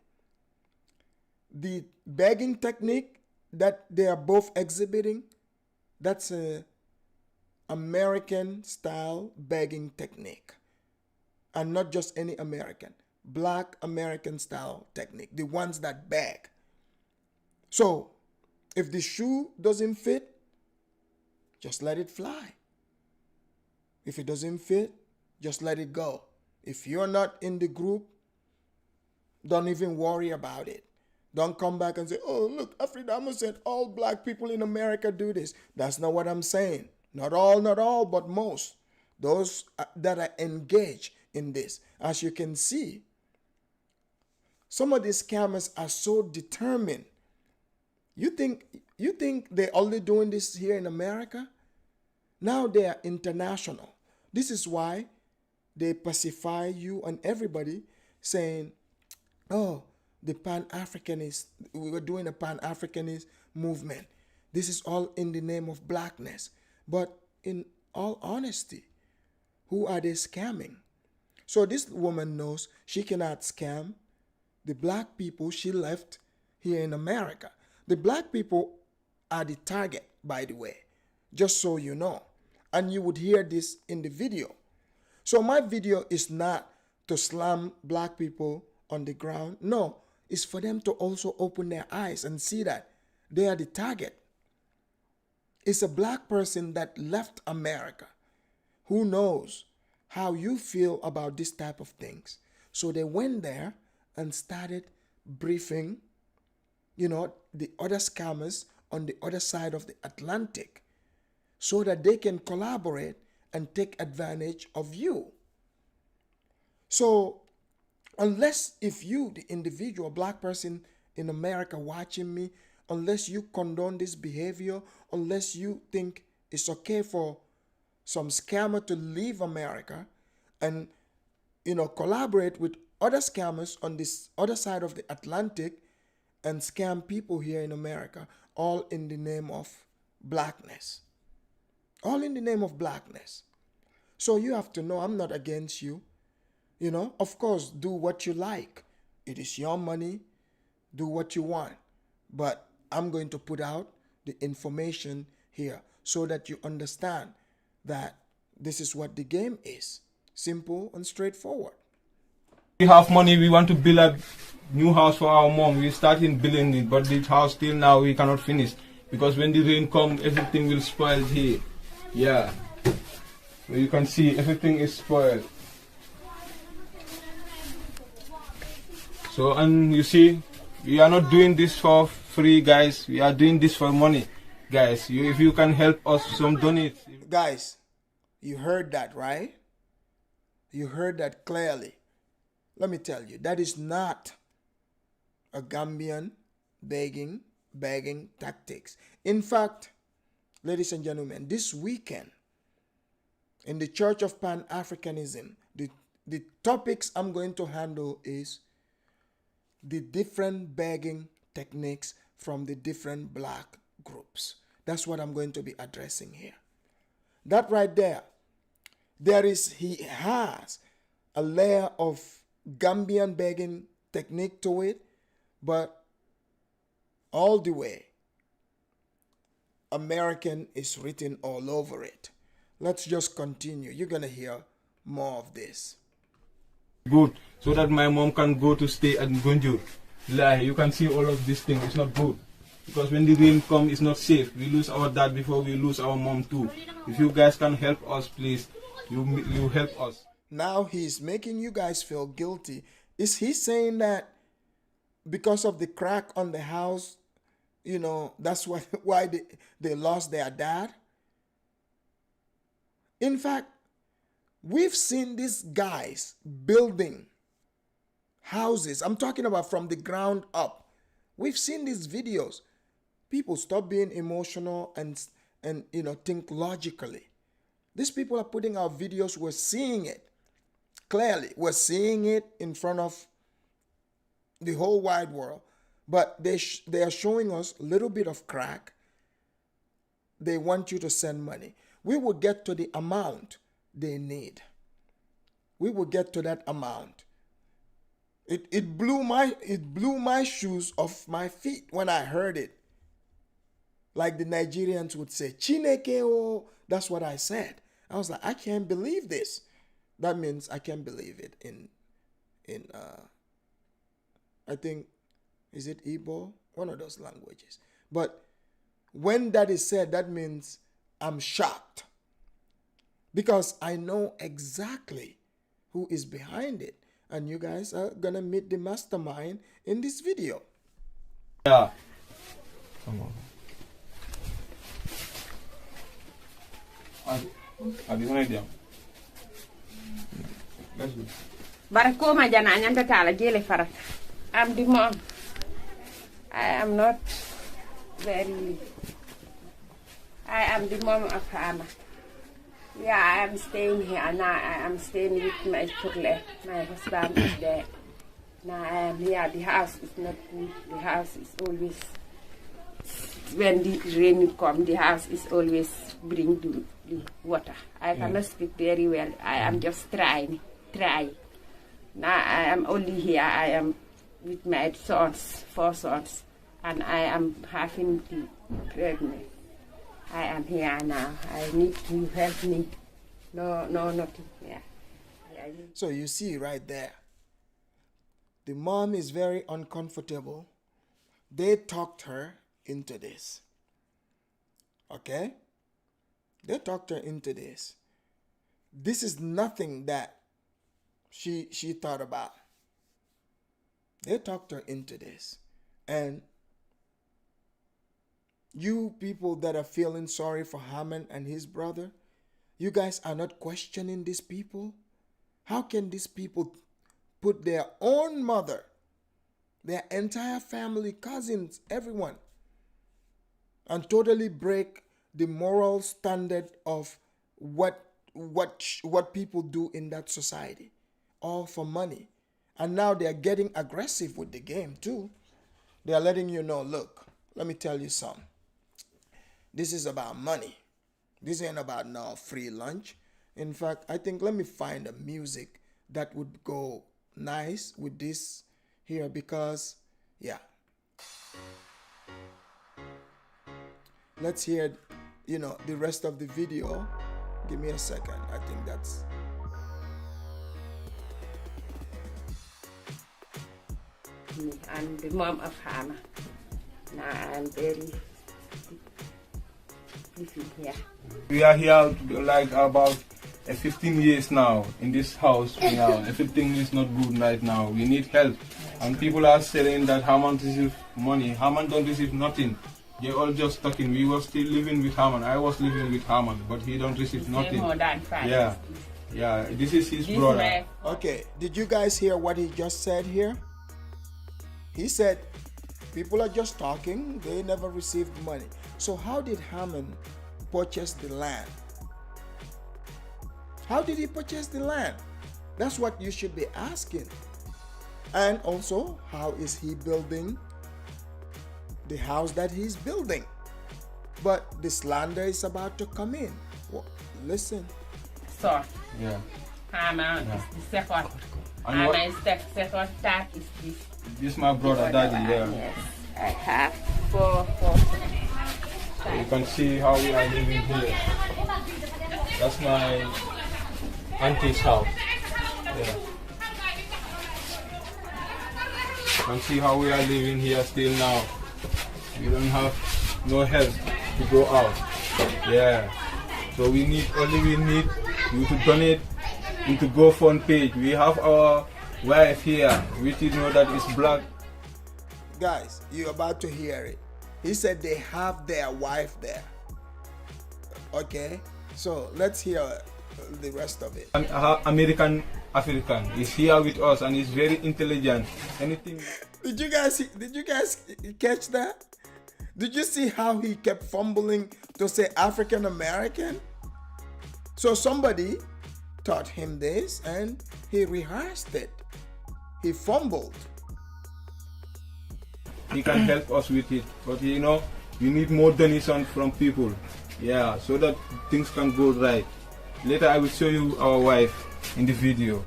the begging technique that they are both exhibiting, that's a American style begging technique. And not just any American, Black American style technique, the ones that beg. So if the shoe doesn't fit, just let it fly. If it doesn't fit, just let it go. If you're not in the group, don't even worry about it. Don't come back and say, oh, look, Afridama said all black people in America do this. That's not what I'm saying. Not all, but most. Those that are engaged in this. As you can see, some of these scammers are so determined. You think they're only doing this here in America? Now they are international. This is why they pacify you and everybody, saying, oh, the Pan-Africanist, we were doing a Pan-Africanist movement. This is all in the name of blackness. But in all honesty, who are they scamming? So this woman knows she cannot scam the black people she left here in America. The black people are the target, by the way, just so you know. And you would hear this in the video. So my video is not to slam black people on the ground. No, it's for them to also open their eyes and see that they are the target. It's a black person that left America who knows how you feel about this type of things. So they went there and started briefing, the other scammers on the other side of the Atlantic so that they can collaborate and take advantage of you. So unless if you, the individual black person in America watching me, unless you condone this behavior, unless you think it's okay for some scammer to leave America and, collaborate with other scammers on this other side of the Atlantic and scam people here in America, all in the name of blackness. All in the name of blackness. So you have to know I'm not against you. Of course, do what you like. It is your money. Do what you want. But I'm going to put out the information here so that you understand that this is what the game is. Simple and straightforward. We have money, we want to build a new house for our mom. We started building it, but this house till now we cannot finish. Because when the rain comes, everything will spoil here. Yeah. So you can see everything is spoiled. So, and you see, we are not doing this for free, guys. We are doing this for money. Guys, if you can help us, some donate. Guys, you heard that, right? You heard that clearly. Let me tell you, that is not a Gambian begging tactics. In fact, ladies and gentlemen, this weekend in the Church of Pan-Africanism, the topics I'm going to handle is the different begging techniques from the different black groups. That's what I'm going to be addressing here. That right there, he has a layer of Gambian begging technique to it, but all the way, American is written all over it. Let's just continue. You're going to hear more of this. Good, so that my mom can go to stay at Gunjur. You can see all of these things. It's not good. Because when the rain comes, it's not safe. We lose our dad before we lose our mom too. If you guys can help us, please, you help us. Now he's making you guys feel guilty. Is he saying that because of the crack on the house, that's why they lost their dad? In fact, we've seen these guys building houses. I'm talking about from the ground up. We've seen these videos. People, stop being emotional and think logically. These people are putting out videos. We're seeing it clearly. We're seeing it in front of the whole wide world. But they are showing us a little bit of crack. They want you to send money. We will get to the amount they need. We will get to that amount. It blew my shoes off my feet when I heard it. Like the Nigerians would say, Chineke o. That's what I said. I was like, I can't believe this. That means I can't believe it in I think, is it Igbo? One of those languages. But when that is said, that means I'm shocked. Because I know exactly who is behind it. And you guys are gonna meet the mastermind in this video. Yeah. Come on. Barakoma jana anyanta tala jele farak. I'm the mom. I am not very. I am the mom of Hannah. Yeah, I am staying here now. I am staying with my children. My husband is there. Now I am here. The house is not good. The house is always, when the rain comes, the house is always bring the water. I cannot speak very well. I am just trying. Now I am only here. I am with my sons, 4 sons, and I am having the pregnant. I am here now. I need you help me. No, nothing. Yeah. So you see right there, the mom is very uncomfortable. They talked her into this. Okay? They talked her into this. This is nothing that she thought about. They talked her into this. And you people that are feeling sorry for Haman and his brother, you guys are not questioning these people. How can these people put their own mother, their entire family, cousins, everyone, and totally break the moral standard of what people do in that society, all for money? And now they are getting aggressive with the game too. They are letting you know, look, let me tell you something. This is about money. This ain't about no free lunch. In fact, I think let me find a music that would go nice with this here, because, yeah. Let's hear, the rest of the video. Give me a second. I think that's... I'm the mom of Hannah. Now I'm very living here. We are here like about 15 years now in this house. Everything is not good right now. We need help. And people are saying that Haman receives money. Haman don't receive nothing. They're all just talking. We were still living with Haman. I was living with Haman, but he don't receive nothing. More than 5. Yeah. This is his brother. Okay, did you guys hear what he just said here? He said, people are just talking. They never received money. So how did Haman purchase the land? How did he purchase the land? That's what you should be asking. And also, how is he building the house that he's building? But the slander is about to come in. Well, listen. So, yeah. Haman is the second. Haman is the second. That is this. This is my brother, Daddy. Yeah. Yes, I have 4. So you can see how we are living here. That's my auntie's house. Yeah. You can see how we are living here still now. We don't have no help to go out. Yeah. So we need you to donate into GoFund page. We have our wife here, which you know that is black. Guys, you're about to hear it. He said they have their wife there. Okay, so let's hear the rest of it. American African is here with us and is very intelligent. Anything. Did you guys catch that? Did you see how he kept fumbling to say African American? So somebody taught him this and he rehearsed it. He fumbled. He can help us with it, but we need more donations from people. Yeah, so that things can go right. Later I will show you our wife in the video.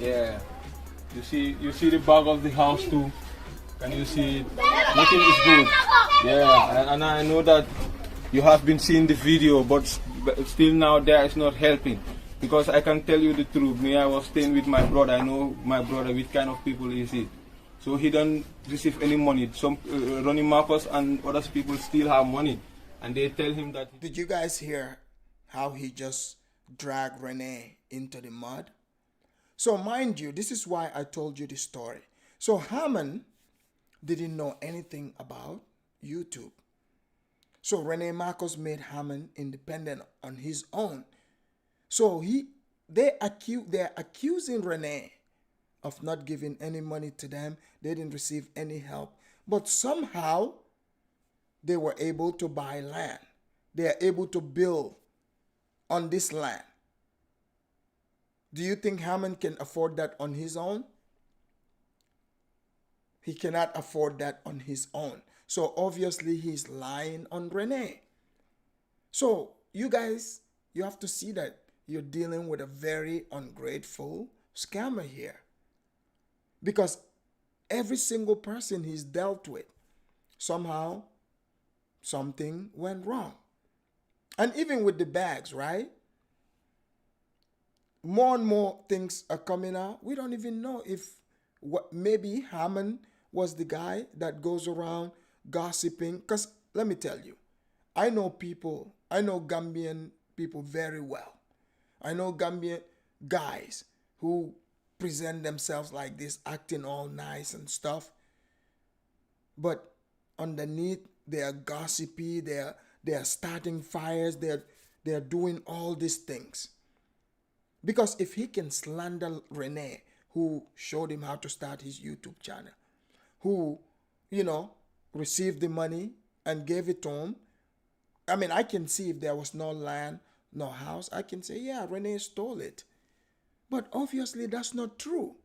Yeah. You see the back of the house too. Can you see it? Nothing is good. Yeah, and I know that you have been seeing the video, but still now there is not helping. Because I can tell you the truth. Me, I was staying with my brother. I know my brother, which kind of people is he. So he don't receive any money. Some Ronnie Marcos and other people still have money, and they tell him that. Did you guys hear how he just dragged Renee into the mud? So mind you, this is why I told you the story. So Hammond didn't know anything about YouTube. So Renee Marcos made Hammond independent on his own. So they're accusing Renee of not giving any money to them. They didn't receive any help. But somehow they were able to buy land. They are able to build on this land. Do you think Hammond can afford that on his own? He cannot afford that on his own. So obviously he's lying on Renee. So you guys, you have to see that you're dealing with a very ungrateful scammer here. Because every single person he's dealt with, somehow something went wrong. And even with the bags, right? More and more things are coming out. We don't even know if maybe Hammond was the guy that goes around gossiping. Because let me tell you, I know Gambian people very well. I know Gambian guys who present themselves like this, acting all nice and stuff. But underneath, they are gossipy, they are starting fires, they are doing all these things. Because if he can slander Renee, who showed him how to start his YouTube channel, who, received the money and gave it to him, I mean, I can see if there was no land, no house, I can say, yeah, Renee stole it. But obviously that's not true.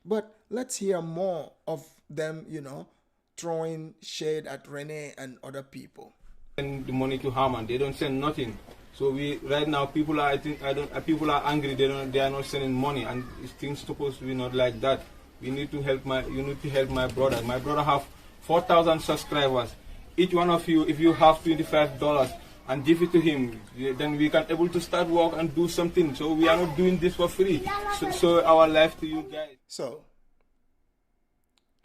But let's hear more of them, throwing shade at Renee and other people. And the money to Hammond, they don't send nothing. So right now people are angry. They are not sending money, and things supposed to be not like that. You need to help my brother. My brother have 4,000 subscribers. Each one of you, if you have $25 and give it to him, then we can able to start work and do something. So we are not doing this for free. So our life to you guys. So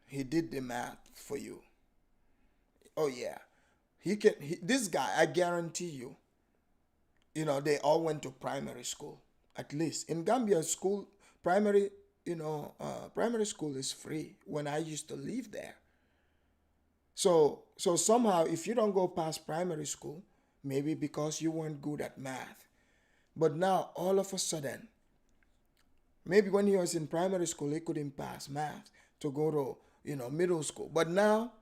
he did the math for you. Oh yeah, this guy, I guarantee you. They all went to primary school. At least in Gambia, primary school is free when I used to live there. So somehow, if you don't go past primary school, maybe because you weren't good at math. But now, all of a sudden, maybe when he was in primary school, he couldn't pass math to go to, middle school. But now,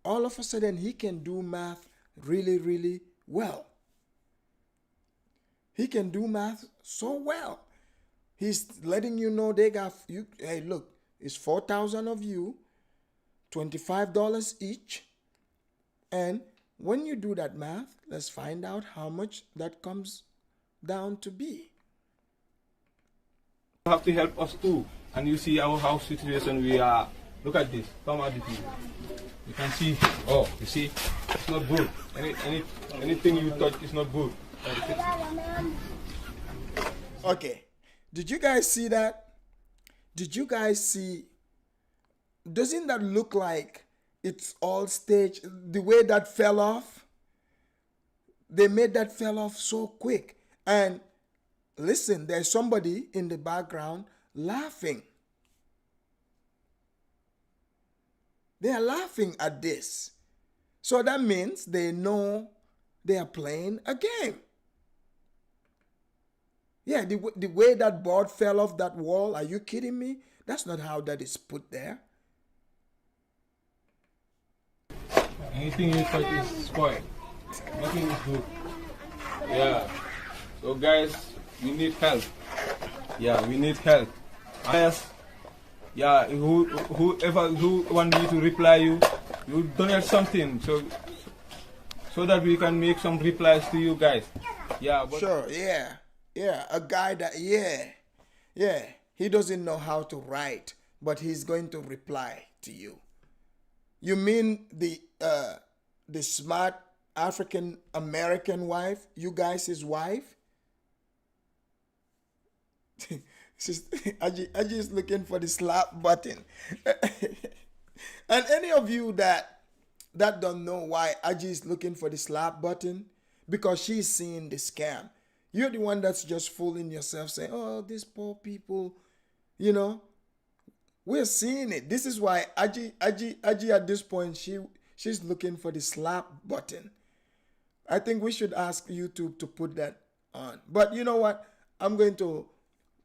all of a sudden, he can do math really, really well. He can do math so well. He's letting you know they got you. Hey, look, it's 4,000 of you, $25 each. And when you do that math, let's find out how much that comes down to be. You have to help us too. And you see our house situation, we are, look at this, come at the TV. You can see, you see, it's not good. Anything you touch is not good. Okay, did you guys see that? Did you guys see? Doesn't that look like it's all staged? The way that fell off, they made that fell off so quick. And listen, there's somebody in the background laughing. They are laughing at this. So that means they know they are playing a game. Yeah, the way that board fell off that wall, are you kidding me? That's not how that is put there. Anything you touch is spoiled. Nothing is good. Yeah. So guys, we need help. Yeah, we need help. Yes. Yeah, whoever want me to reply you donate something so that we can make some replies to you guys. Yeah. But sure. Yeah. Yeah. A guy that. Yeah. He doesn't know how to write, but he's going to reply to you. You mean the smart African American wife? You guys his wife? Aji is looking for the slap button. And any of you that don't know why Aji is looking for the slap button, because she's seeing the scam. You're the one that's just fooling yourself, saying, "Oh, these poor people," you know. We're seeing it. This is why Aji at this point she's looking for the slap button. I think we should ask YouTube to put that on. But you know what? I'm going to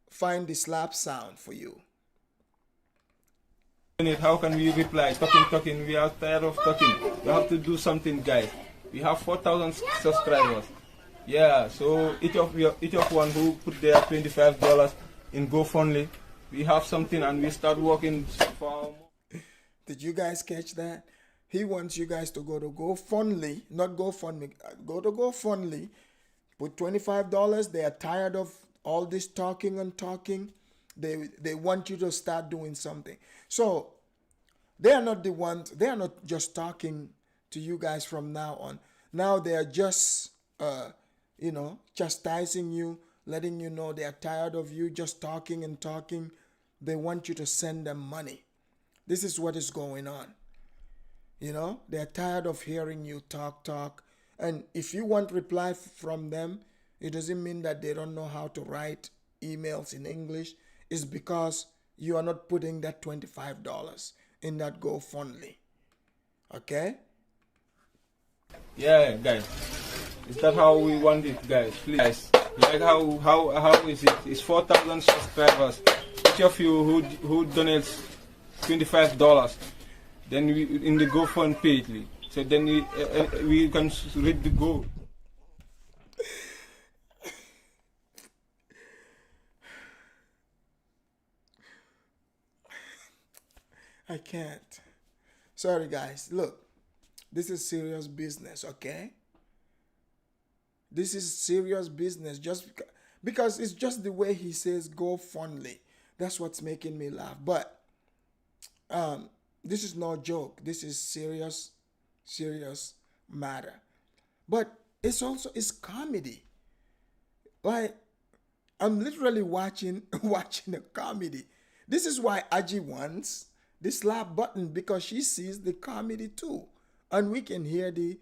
find the slap sound for you. How can we reply? Talking. We are tired of talking. We have to do something, guys. We have 4,000 subscribers. Yeah, so each of one who put their $25 in GoFundMe, we have something and we start working for. Did you guys catch that? He wants you guys to go to GoFundMe, not GoFundMe. Go to GoFundMe, put $25. They are tired of all this talking and talking. They want you to start doing something. So they are not the ones. They are not just talking to you guys from now on. Now they are just chastising you, letting you know they are tired of you just talking and talking. They want you to send them money. This is what is going on. You know, they're tired of hearing you talk. And if you want reply from them, it doesn't mean that they don't know how to write emails in English. It's because you are not putting that $25 in that GoFundMe. Okay? Yeah, guys. Is that how we want it, guys? Please. Like how is it? It's 4,000 subscribers. Each of you who donates $25, then we in the GoFundMe page. So then we can read the goal. I can't. Sorry, guys. Look, this is serious business, okay? This is serious business. Just because it's just the way he says GoFundMe. That's what's making me laugh. But this is no joke. This is serious matter. But it's comedy. Like, I'm literally watching a comedy. This is why Aji wants the slap button, because she sees the comedy too. And we can hear the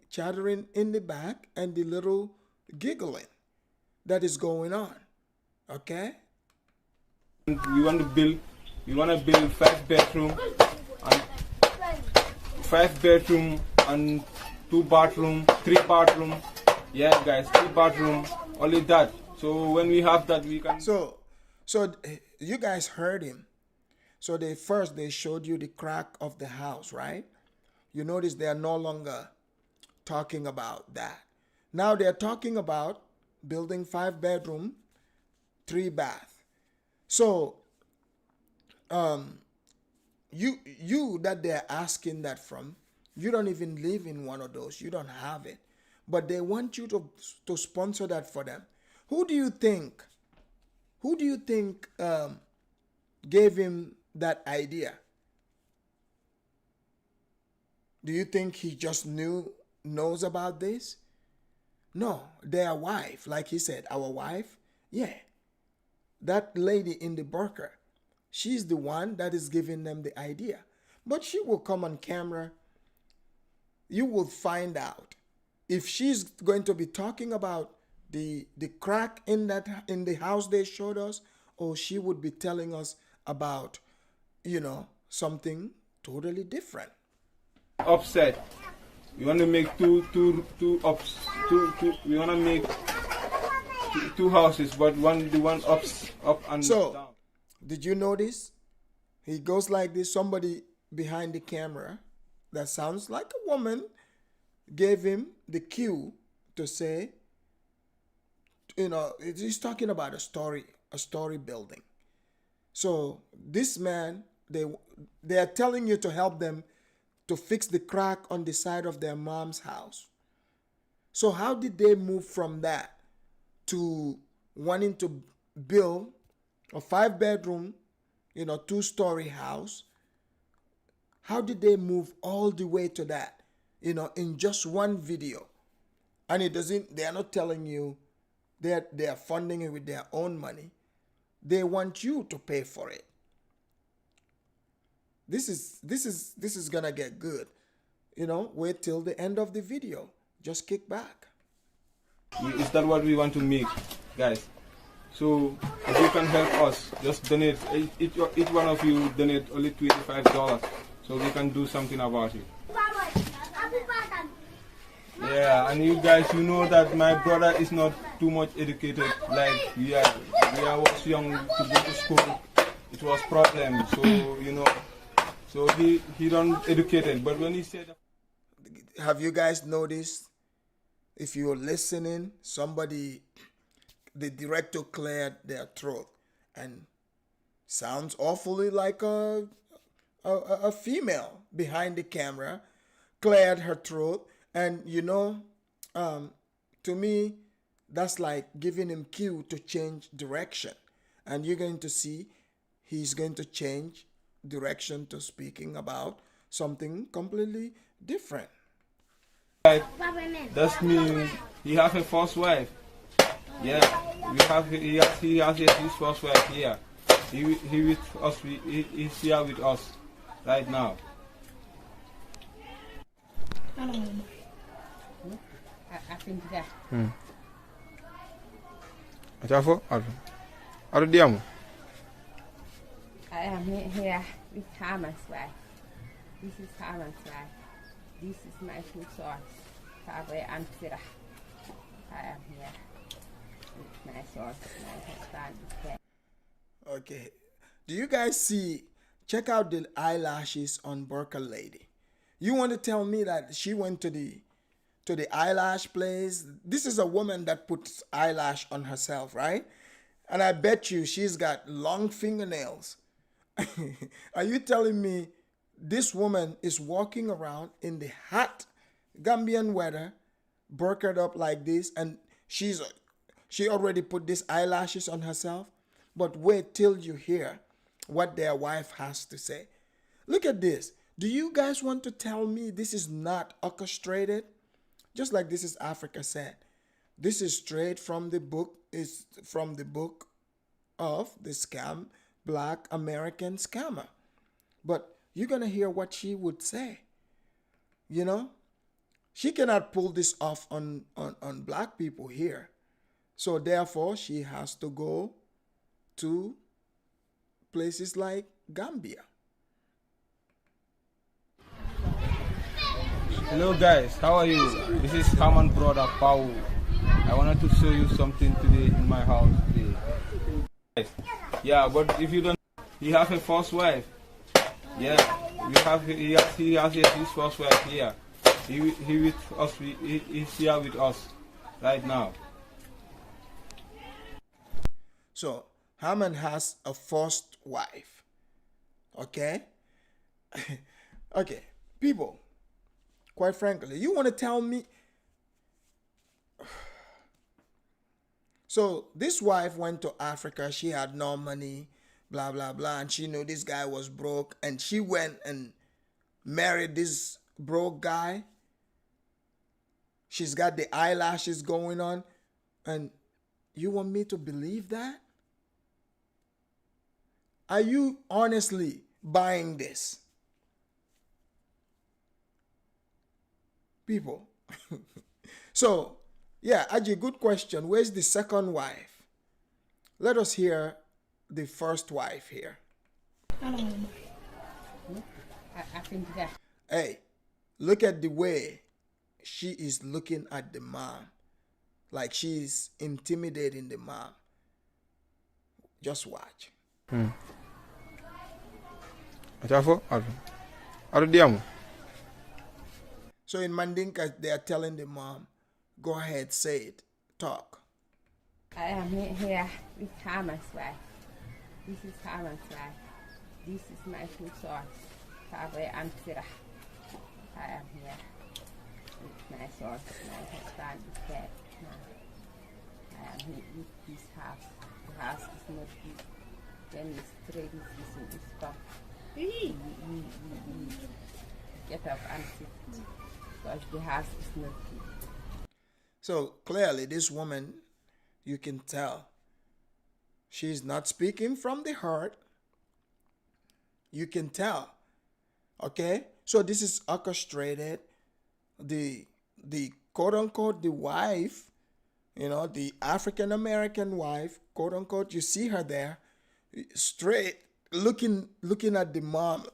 chattering in the back and the little giggling that is going on. Okay? We want to build 5 bedroom and 2 bathroom, 3 bathroom. Yeah, guys, 3 bathroom, only that. So when we have that, we can. So you guys heard him. So they showed you the crack of the house, right? You notice they are no longer talking about that. Now they're talking about building 5 bedroom, 3 bath. So you that they're asking that from, you don't even live in one of those. You don't have it. But they want you to sponsor that for them. Who do you think gave him that idea? Do you think he just knows about this? No, their wife, like he said, our wife, yeah. That lady in the burqa, she's the one that is giving them the idea. But she will come on camera. You will find out if she's going to be talking about the crack in the house they showed us, or she would be telling us about, something totally different. Upset. We want to make two ups. We want to make two houses, but the one up and down. Did you notice? He goes like this. Somebody behind the camera that sounds like a woman gave him the cue to say, he's talking about a story building. So this man, they are telling you to help them to fix the crack on the side of their mom's house. So how did they move from that to wanting to build a 5-bedroom, 2-story house. How did they move all the way to that, in just one video? And they are not telling you that they are funding it with their own money. They want you to pay for it. This is gonna get good. Wait till the end of the video. Just kick back. Is that what we want to make, guys? So if you can help us, just donate. Each one of you donate only $25, so we can do something about it. Yeah, and you guys, you know that my brother is not too much educated. Like we was young to go to school. It was problem. So so he don't educated. But when he said, have you guys noticed? If you're listening, the director cleared their throat and sounds awfully like a female behind the camera, cleared her throat. And to me, that's like giving him cue to change direction. And you're going to see he's going to change direction to speaking about something completely different. That means he has a first wife. Yeah, he has his first wife here. He with us. He's here with us right now. I am here with Hamas wife. This is Hamas wife. This is my two sons, Tabe and Sirah. I am here with my sons, my husband is there. Okay. Do you guys see? Check out the eyelashes on Burka lady. You want to tell me that she went to the eyelash place? This is a woman that puts eyelash on herself, right? And I bet you she's got long fingernails. Are you telling me this woman is walking around in the hot Gambian weather, burqa'd up like this, and she already put these eyelashes on herself? But wait till you hear what their wife has to say. Look at this. Do you guys want to tell me this is not orchestrated? Just like This is Africa said. This is straight from the book. It's from the book of the scam, Black American Scammer. But you're going to hear what she would say. She cannot pull this off on black people here. So therefore, she has to go to places like Gambia. Hello guys, how are you? This is Haman brother Pau. I wanted to show you something today in my house today. Yeah, but if you don't, he has a first wife. Yeah, he has his first wife here. He with us. He's here with us right now. So Haman has a first wife. Okay? Okay, people, quite frankly, you want to tell me? So this wife went to Africa. She had no money, blah, blah, blah. And she knew this guy was broke. And she went and married this broke guy. She's got the eyelashes going on. And you want me to believe that? Are you honestly buying this? People. So, yeah, Aji, good question. Where's the second wife? Let us hear the first wife here. I think that. Hey, look at the way she is looking at the mom. Like she's intimidating the mom. Just watch. So in Mandinka, they are telling the mom, go ahead, say it, talk. I am here with Hamas wife. This is Hamas wife. This is my two sons, Tabe and Sirah. I am here with my sons. My husband is dead now. I am here with this house. The house is not Then the straight is back. We get up and sit because the house is not clean. So clearly, this woman, you can tell, she's not speaking from the heart. You can tell. Okay? So this is orchestrated. The quote unquote the wife, the African American wife, quote unquote, you see her there, straight looking at the mom,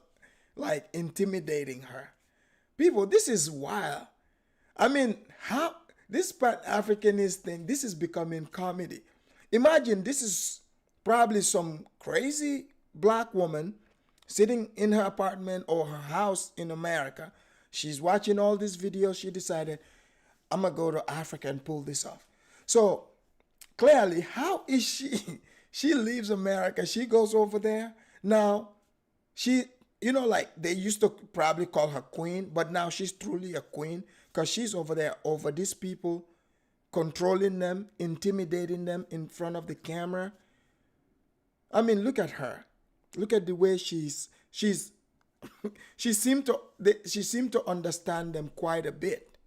like intimidating her. People, this is wild. I mean, how this Pan-Africanist thing, this is becoming comedy. Imagine this is probably some crazy black woman sitting in her apartment or her house in America. She's watching all these videos. She decided, I'm going to go to Africa and pull this off. So clearly, how is she? She leaves America. She goes over there. Now, she, like they used to probably call her queen, but now she's truly a queen because she's over there over these people, controlling them, intimidating them in front of the camera. I mean, look at her. Look at the way she seemed to understand them quite a bit.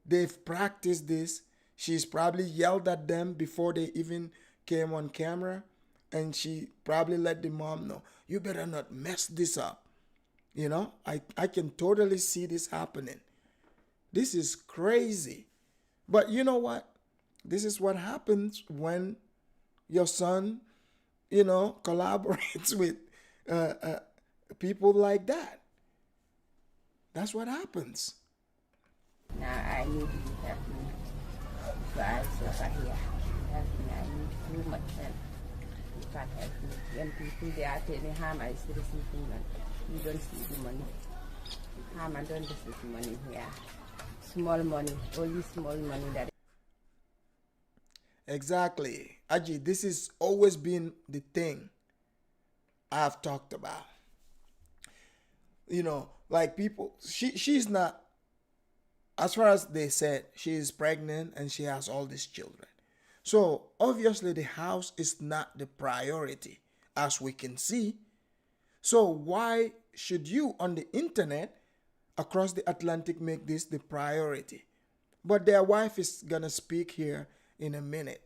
They've practiced this. She's probably yelled at them before they even came on camera, and she probably let the mom know, you better not mess this up. I can totally see this happening. This is crazy. But you know what? This is what happens when your son, collaborates with people like that. That's what happens. Now I need you to help me. So I suffer here. Help me. I need too much help. You can't help me. When people they are telling harm, I still see money. You don't see the money. Harm, I don't receive money here. Small money, only small money that. Exactly. Aji, this has always been the thing I've talked about. Like people, she's not, as far as they said, she is pregnant and she has all these children. So obviously the house is not the priority, as we can see. So why should you on the internet across the Atlantic make this the priority? But their wife is gonna speak here in a minute.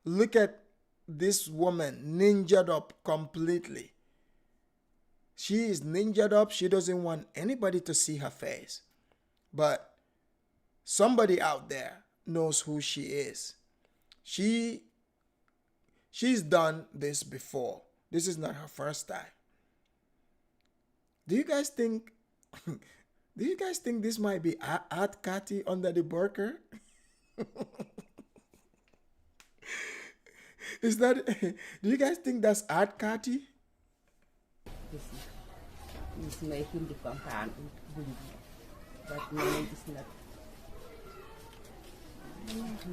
Look at this woman ninjaed up completely. She is ninjaed up. She doesn't want anybody to see her face. But somebody out there knows who she is. She's done this before. This is not her first time. Do you guys think this might be Art Cathy under the burqa? Do you guys think that's Art Cathy? He's making the compound but money is not.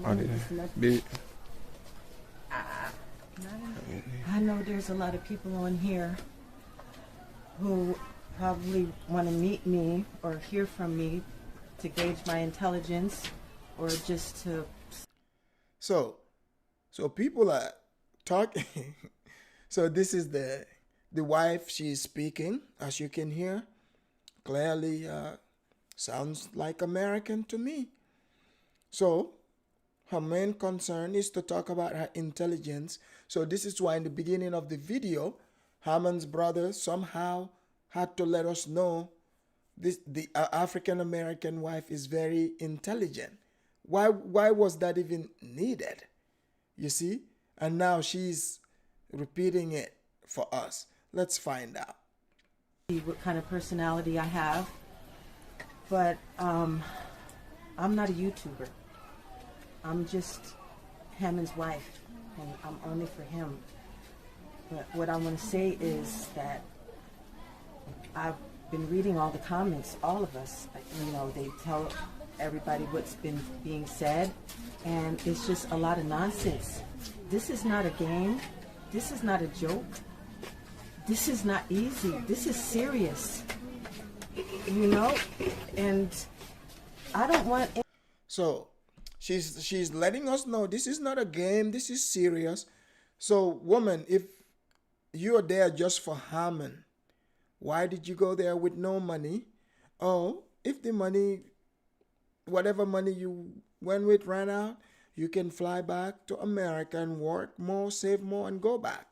Money is not. I know there's a lot of people on here who probably want to meet me or hear from me to gauge my intelligence or just to. So people are talking. So this is the wife. She is speaking, as you can hear. Clearly sounds like American to me. So her main concern is to talk about her intelligence. So this is why in the beginning of the video, Hammond's brother somehow had to let us know the African American wife is very intelligent. Why was that even needed? You see? And now she's repeating it for us. Let's find out. What kind of personality I have, but I'm not a YouTuber. I'm just Hammond's wife, and I'm only for him. But what I want to say is that I've been reading all the comments, all of us. They tell everybody what's been being said, and it's just a lot of nonsense. This is not a game. This is not a joke. This is not easy. This is serious. And I don't want. So she's letting us know this is not a game. This is serious. So woman, if you're there just for Hammond. Why did you go there with no money? Oh, if the money, whatever money you went with ran out, you can fly back to America and work more, save more, and go back.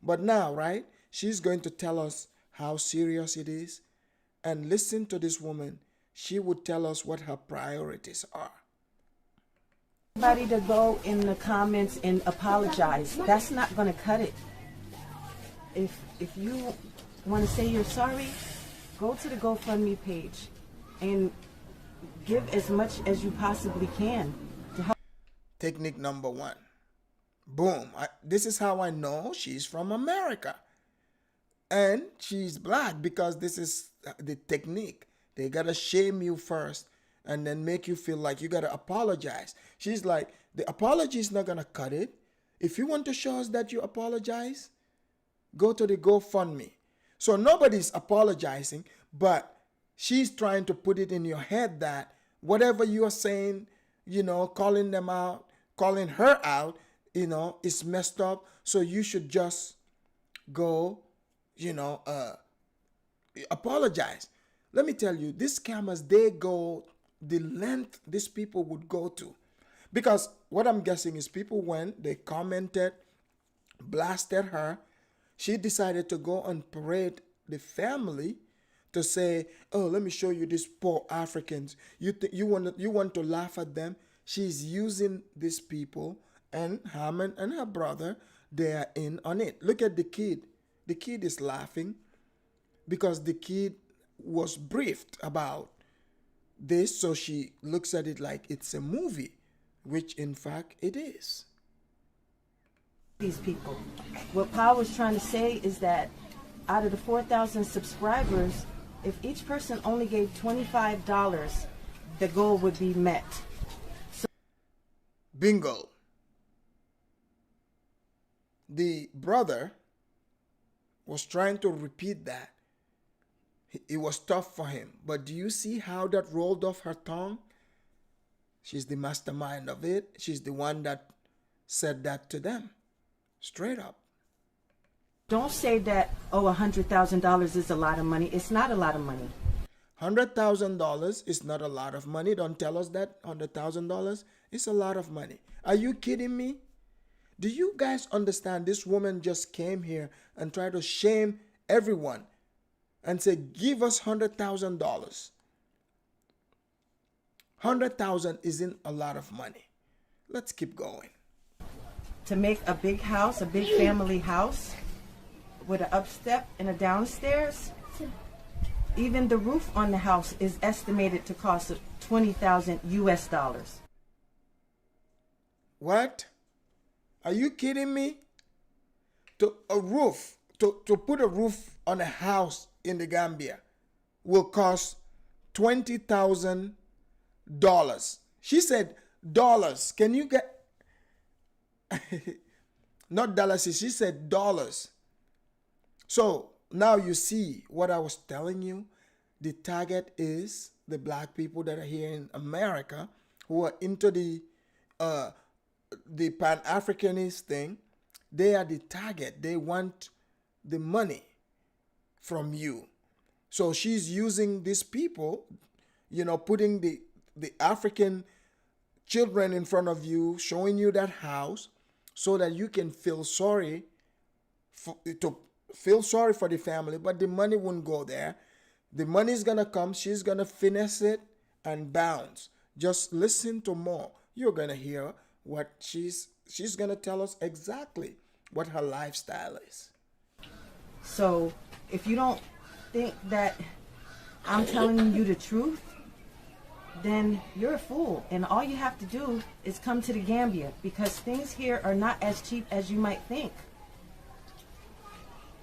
But now, right, she's going to tell us how serious it is. And listen to this woman. She would tell us what her priorities are. Everybody to go in the comments and apologize. That's not going to cut it. If you want to say you're sorry, go to the GoFundMe page and give as much as you possibly can to help. Technique number one. Boom. This is how I know she's from America. And she's black, because this is the technique. They got to shame you first and then make you feel like you got to apologize. She's like, the apology is not going to cut it. If you want to show us that you apologize, go to the GoFundMe. So nobody's apologizing, but she's trying to put it in your head that whatever you are saying, calling them out, calling her out, is messed up. So you should just go, apologize. Let me tell you, these scammers, they go the length these people would go to. Because what I'm guessing is people went, they commented, blasted her. She decided to go and parade the family to say, oh, let me show you these poor Africans. You want to laugh at them? She's using these people, and Hammond and her brother, they are in on it. Look at the kid. The kid is laughing because the kid was briefed about this, so she looks at it like it's a movie, which in fact it is. These people. What Paul was trying to say is that out of the 4,000 subscribers, if each person only gave $25, the goal would be met. So bingo. The brother was trying to repeat that. It was tough for him. But do you see how that rolled off her tongue? She's the mastermind of it. She's the one that said that to them. Straight up. Don't say that, $100,000 is a lot of money. It's not a lot of money. $100,000 is not a lot of money. Don't tell us that $100,000 is a lot of money. Are you kidding me? Do you guys understand this woman just came here and tried to shame everyone and say, give us $100,000. $100,000 isn't a lot of money. Let's keep going. To make a big house, a big family house with an upstep and a downstairs, even the roof on the house is estimated to cost $20,000 US. What? Are you kidding me? To put a roof on a house in the Gambia will cost $20,000. She said dollars. Can you get not dollars? She said dollars. So now you see what I was telling you. The target is the black people that are here in America who are into the Pan-Africanist thing. They are the target. They want the money from you. So she's using these people, putting the African children in front of you, showing you that house so that you can feel sorry for the family, but the money won't go there. The money is going to come. She's going to finesse it and bounce. Just listen to more. You're going to hear what she's going to tell us exactly what her lifestyle is. So if you don't think that I'm telling you the truth, then you're a fool. And all you have to do is come to the Gambia, because things here are not as cheap as you might think.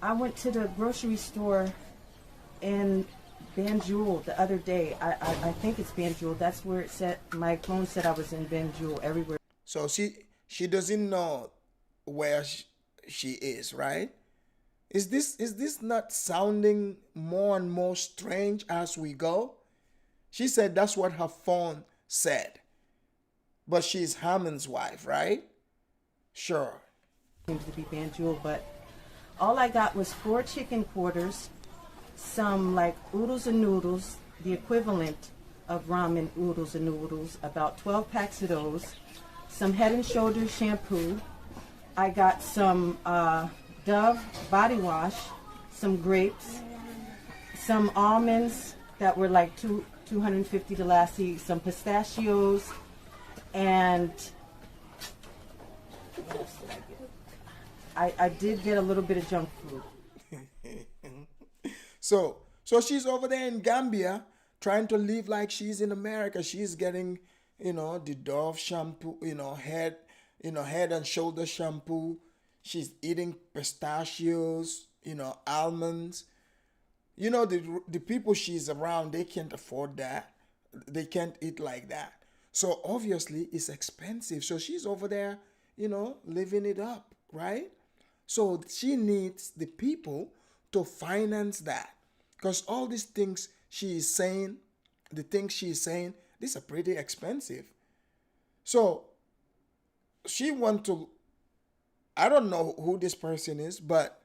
I went to the grocery store in Banjul the other day. I think it's Banjul. That's where it said, my phone said I was in Banjul everywhere. So she doesn't know where she is, right? Is this not sounding more and more strange as we go? She said that's what her phone said. But she's Hammond's wife, right? Sure. Seems to be Banjul, but All I got was 4 chicken quarters, some like oodles and noodles, the equivalent of ramen oodles and noodles, about 12 packs of those, some Head and Shoulders shampoo. I got some Dove body wash, some grapes, some almonds that were like 250 Delassie, some pistachios, and what else did I get? I did get a little bit of junk food. So she's over there in Gambia trying to live like she's in America. She's getting, the Dove shampoo, head and shoulder shampoo. She's eating pistachios, almonds. The people she's around, they can't afford that. They can't eat like that. So obviously it's expensive. So she's over there, living it up, right? So she needs the people to finance that. Because all these things she is saying, these are pretty expensive. So she want to, I don't know who this person is, but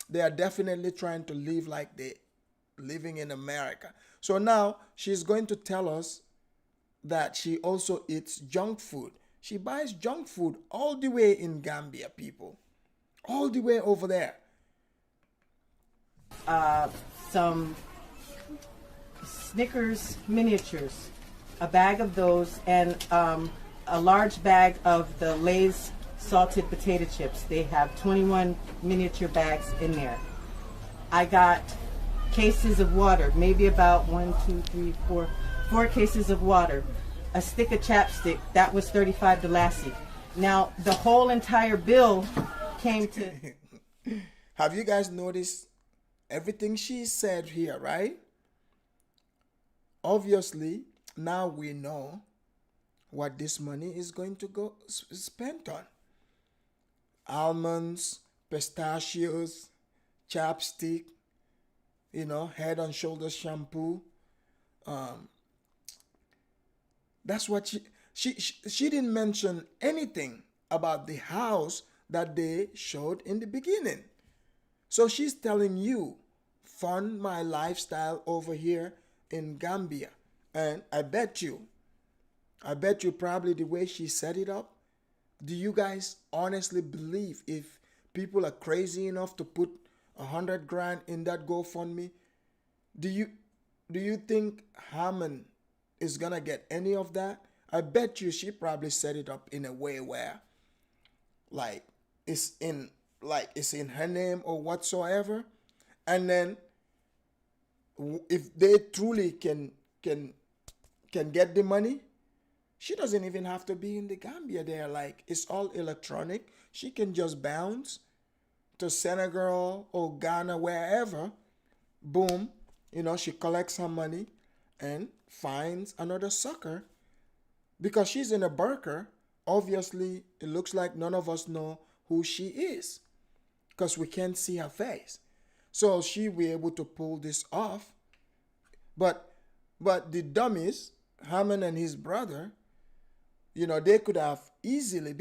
they are definitely trying to live like they living in America. So now she's going to tell us that she also eats junk food. She buys junk food all the way in Gambia, people. All the way over there. Some Snickers miniatures, a bag of those, and a large bag of the Lay's salted potato chips. They have 21 miniature bags in there. I got cases of water, maybe about 4 cases of water. A stick of chapstick, that was 35 Delassie. Now, the whole entire bill came to... Have you guys noticed everything she said here, right? Obviously, now we know what this money is going to go spent on. Almonds, pistachios, chapstick, Head and Shoulders shampoo. That's what she didn't mention anything about the house that they showed in the beginning. So she's telling you, fund my lifestyle over here in Gambia. And I bet you probably the way she set it up, do you guys honestly believe if people are crazy enough to put 100 grand in that GoFundMe, do you think Hammond is gonna get any of that? I bet you she probably set it up in a way where it's in her name or whatsoever, and then if they truly can get the money, she doesn't even have to be in the Gambia there. It's all electronic. She can just bounce to Senegal or Ghana, wherever. Boom, she collects her money and finds another sucker. Because she's in a burqa, obviously it looks like none of us know who she is because we can't see her face. So she will be able to pull this off. But the dummies, Hammond and his brother, they could have easily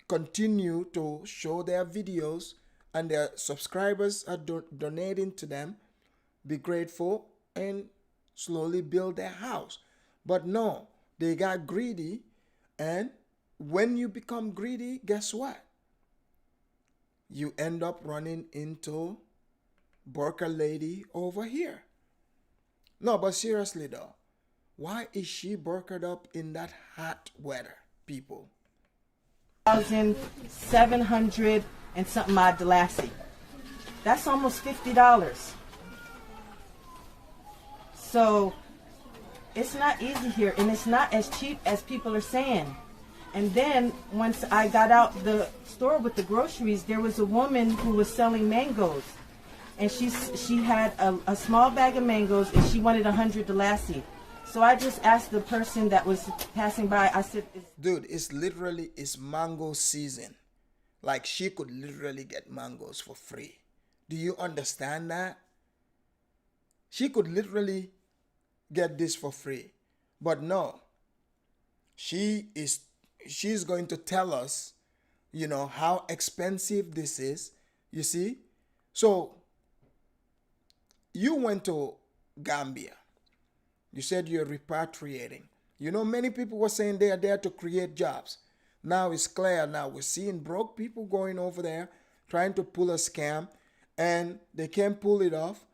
continue to show their videos, and their subscribers are donating to them, be grateful, and slowly build their house. But no, they got greedy, and when you become greedy, guess what? You end up running into burqa lady over here. No, but seriously though, why is she burqa'd up in that hot weather, people? 1,700 and something odd Delassie. That's almost $50. So it's not easy here, and it's not as cheap as people are saying. And then once I got out the store with the groceries, there was a woman who was selling mangoes, and she had a small bag of mangoes, and she wanted 100 Delassie. So I just asked the person that was passing by, I said, dude, it's mango season. She could literally get mangoes for free. Do you understand that? She could literally get this for free. But no, she's going to tell us how expensive this is. You see? So you went to Gambia. You said you're repatriating. Many people were saying they are there to create jobs. Now it's clear. Now we're seeing broke people going over there trying to pull a scam, and they can't pull it off.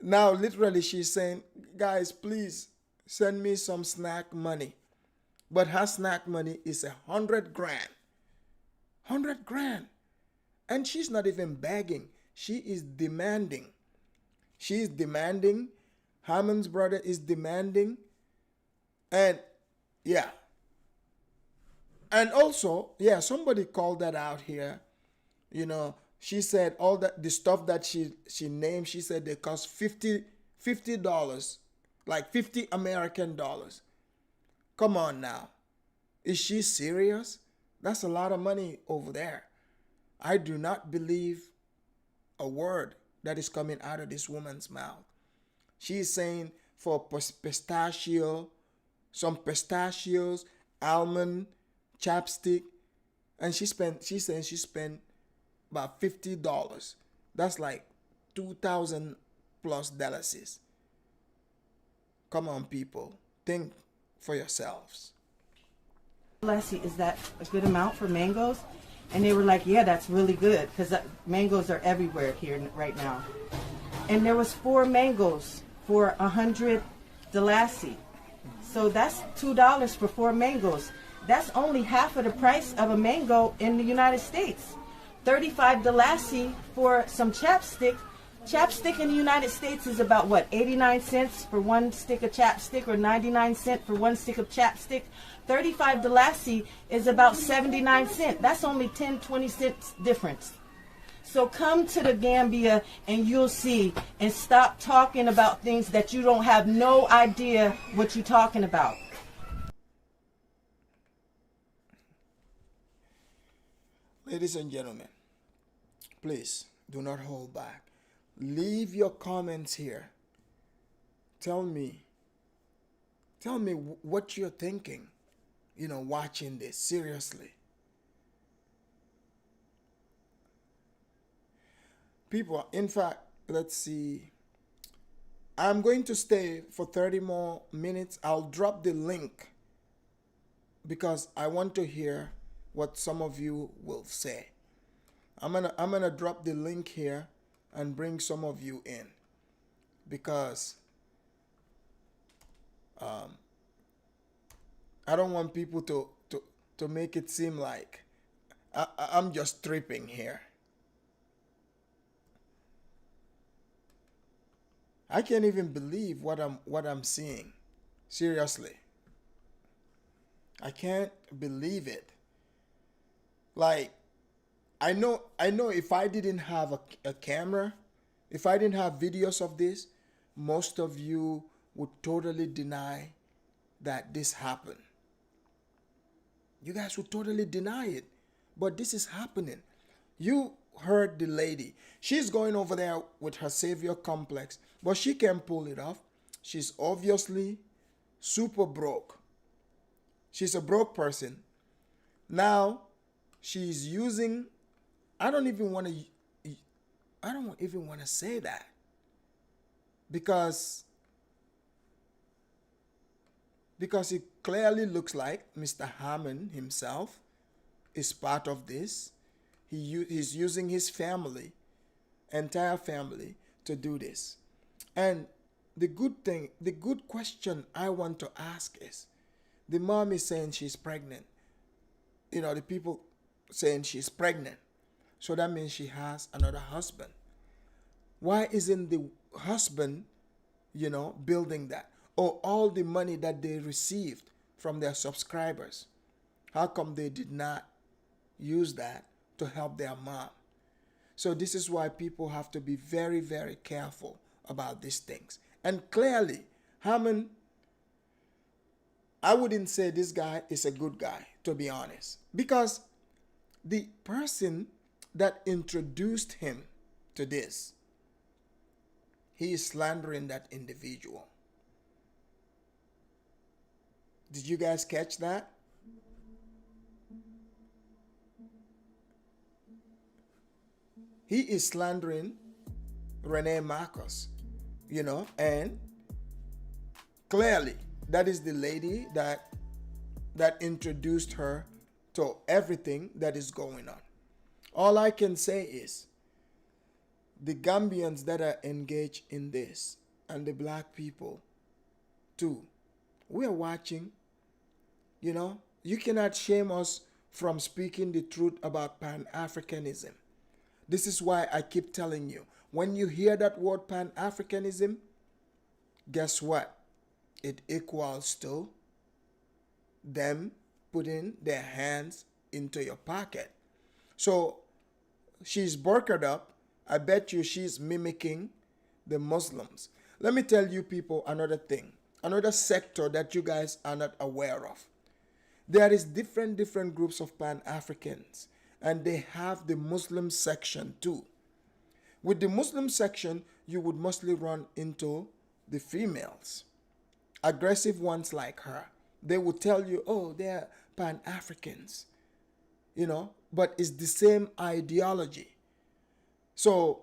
Now, literally, she's saying, guys, please send me some snack money. But her snack money is 100 grand. 100 grand. And she's not even begging. She is demanding. She is demanding. Hammond's brother is demanding. And yeah. And also, yeah, somebody called that out here. She said all that the stuff that she named, she said they cost $50, like 50 American dollars. Come on now. Is she serious? That's a lot of money over there. I do not believe a word that is coming out of this woman's mouth. She is saying for pistachio, some pistachios, almond, chapstick, and she said she spent about $50. That's like 2,000 plus dollars. Come on, people. Think for yourselves. Lassie, is that a good amount for mangoes? And they were like, yeah, that's really good, because mangoes are everywhere here right now. And there was 4 mangoes for 100 Delassie. So that's $2 for 4 mangoes. That's only half of the price of a mango in the United States. 35 Delassie for some chapstick. Chapstick in the United States is about what, 89 cents for one stick of chapstick, or 99 cents for one stick of chapstick. 35 Delassie is about 79 cents. That's only 10, 20 cents difference. So come to the Gambia and you'll see, and stop talking about things that you don't have no idea what you're talking about. Ladies and gentlemen, please do not hold back. Leave your comments here. Tell me what you're thinking, watching this. Seriously. People, in fact, let's see. I'm going to stay for 30 more minutes. I'll drop the link because I want to hear what some of you will say. I'm gonna drop the link here and bring some of you in, because I don't want people to make it seem like I'm just tripping here. I can't even believe what I'm seeing. Seriously. I can't believe it. Like, I know if I didn't have a camera, if I didn't have videos of this, most of you would totally deny that this happened. You guys would totally deny it. But this is happening. You heard the lady. She's going over there with her savior complex, but she can't pull it off. She's obviously super broke. She's a broke person. Now, she's using, I don't even want to say that, because it clearly looks like Mr. Hammond himself is part of this. He's using his family, entire family, to do this. And the good question I want to ask is, the mom is saying she's pregnant. The people saying she's pregnant. So that means she has another husband. Why isn't the husband, building that? Or all the money that they received from their subscribers, how come they did not use that to help their mom? So this is why people have to be very, very careful about these things. And clearly, Hammond, I wouldn't say this guy is a good guy, to be honest, because the person that introduced him to this, he is slandering that individual. Did you guys catch that? he is slandering Rene Marcos, and clearly that is the lady that introduced her to everything that is going on. All I can say is the Gambians that are engaged in this and the black people too, we are watching. You cannot shame us from speaking the truth about Pan Africanism. This is why I keep telling you, when you hear that word Pan Africanism, guess what? It equals to them putting their hands into your pocket. So she's burkered up. I bet you she's mimicking the Muslims. Let me tell you people another thing, another sector that you guys are not aware of. There is different groups of Pan-Africans, and they have the Muslim section too. With the Muslim section, you would mostly run into the females, aggressive ones like her. They would tell you, oh, they're Pan-Africans, but it's the same ideology. So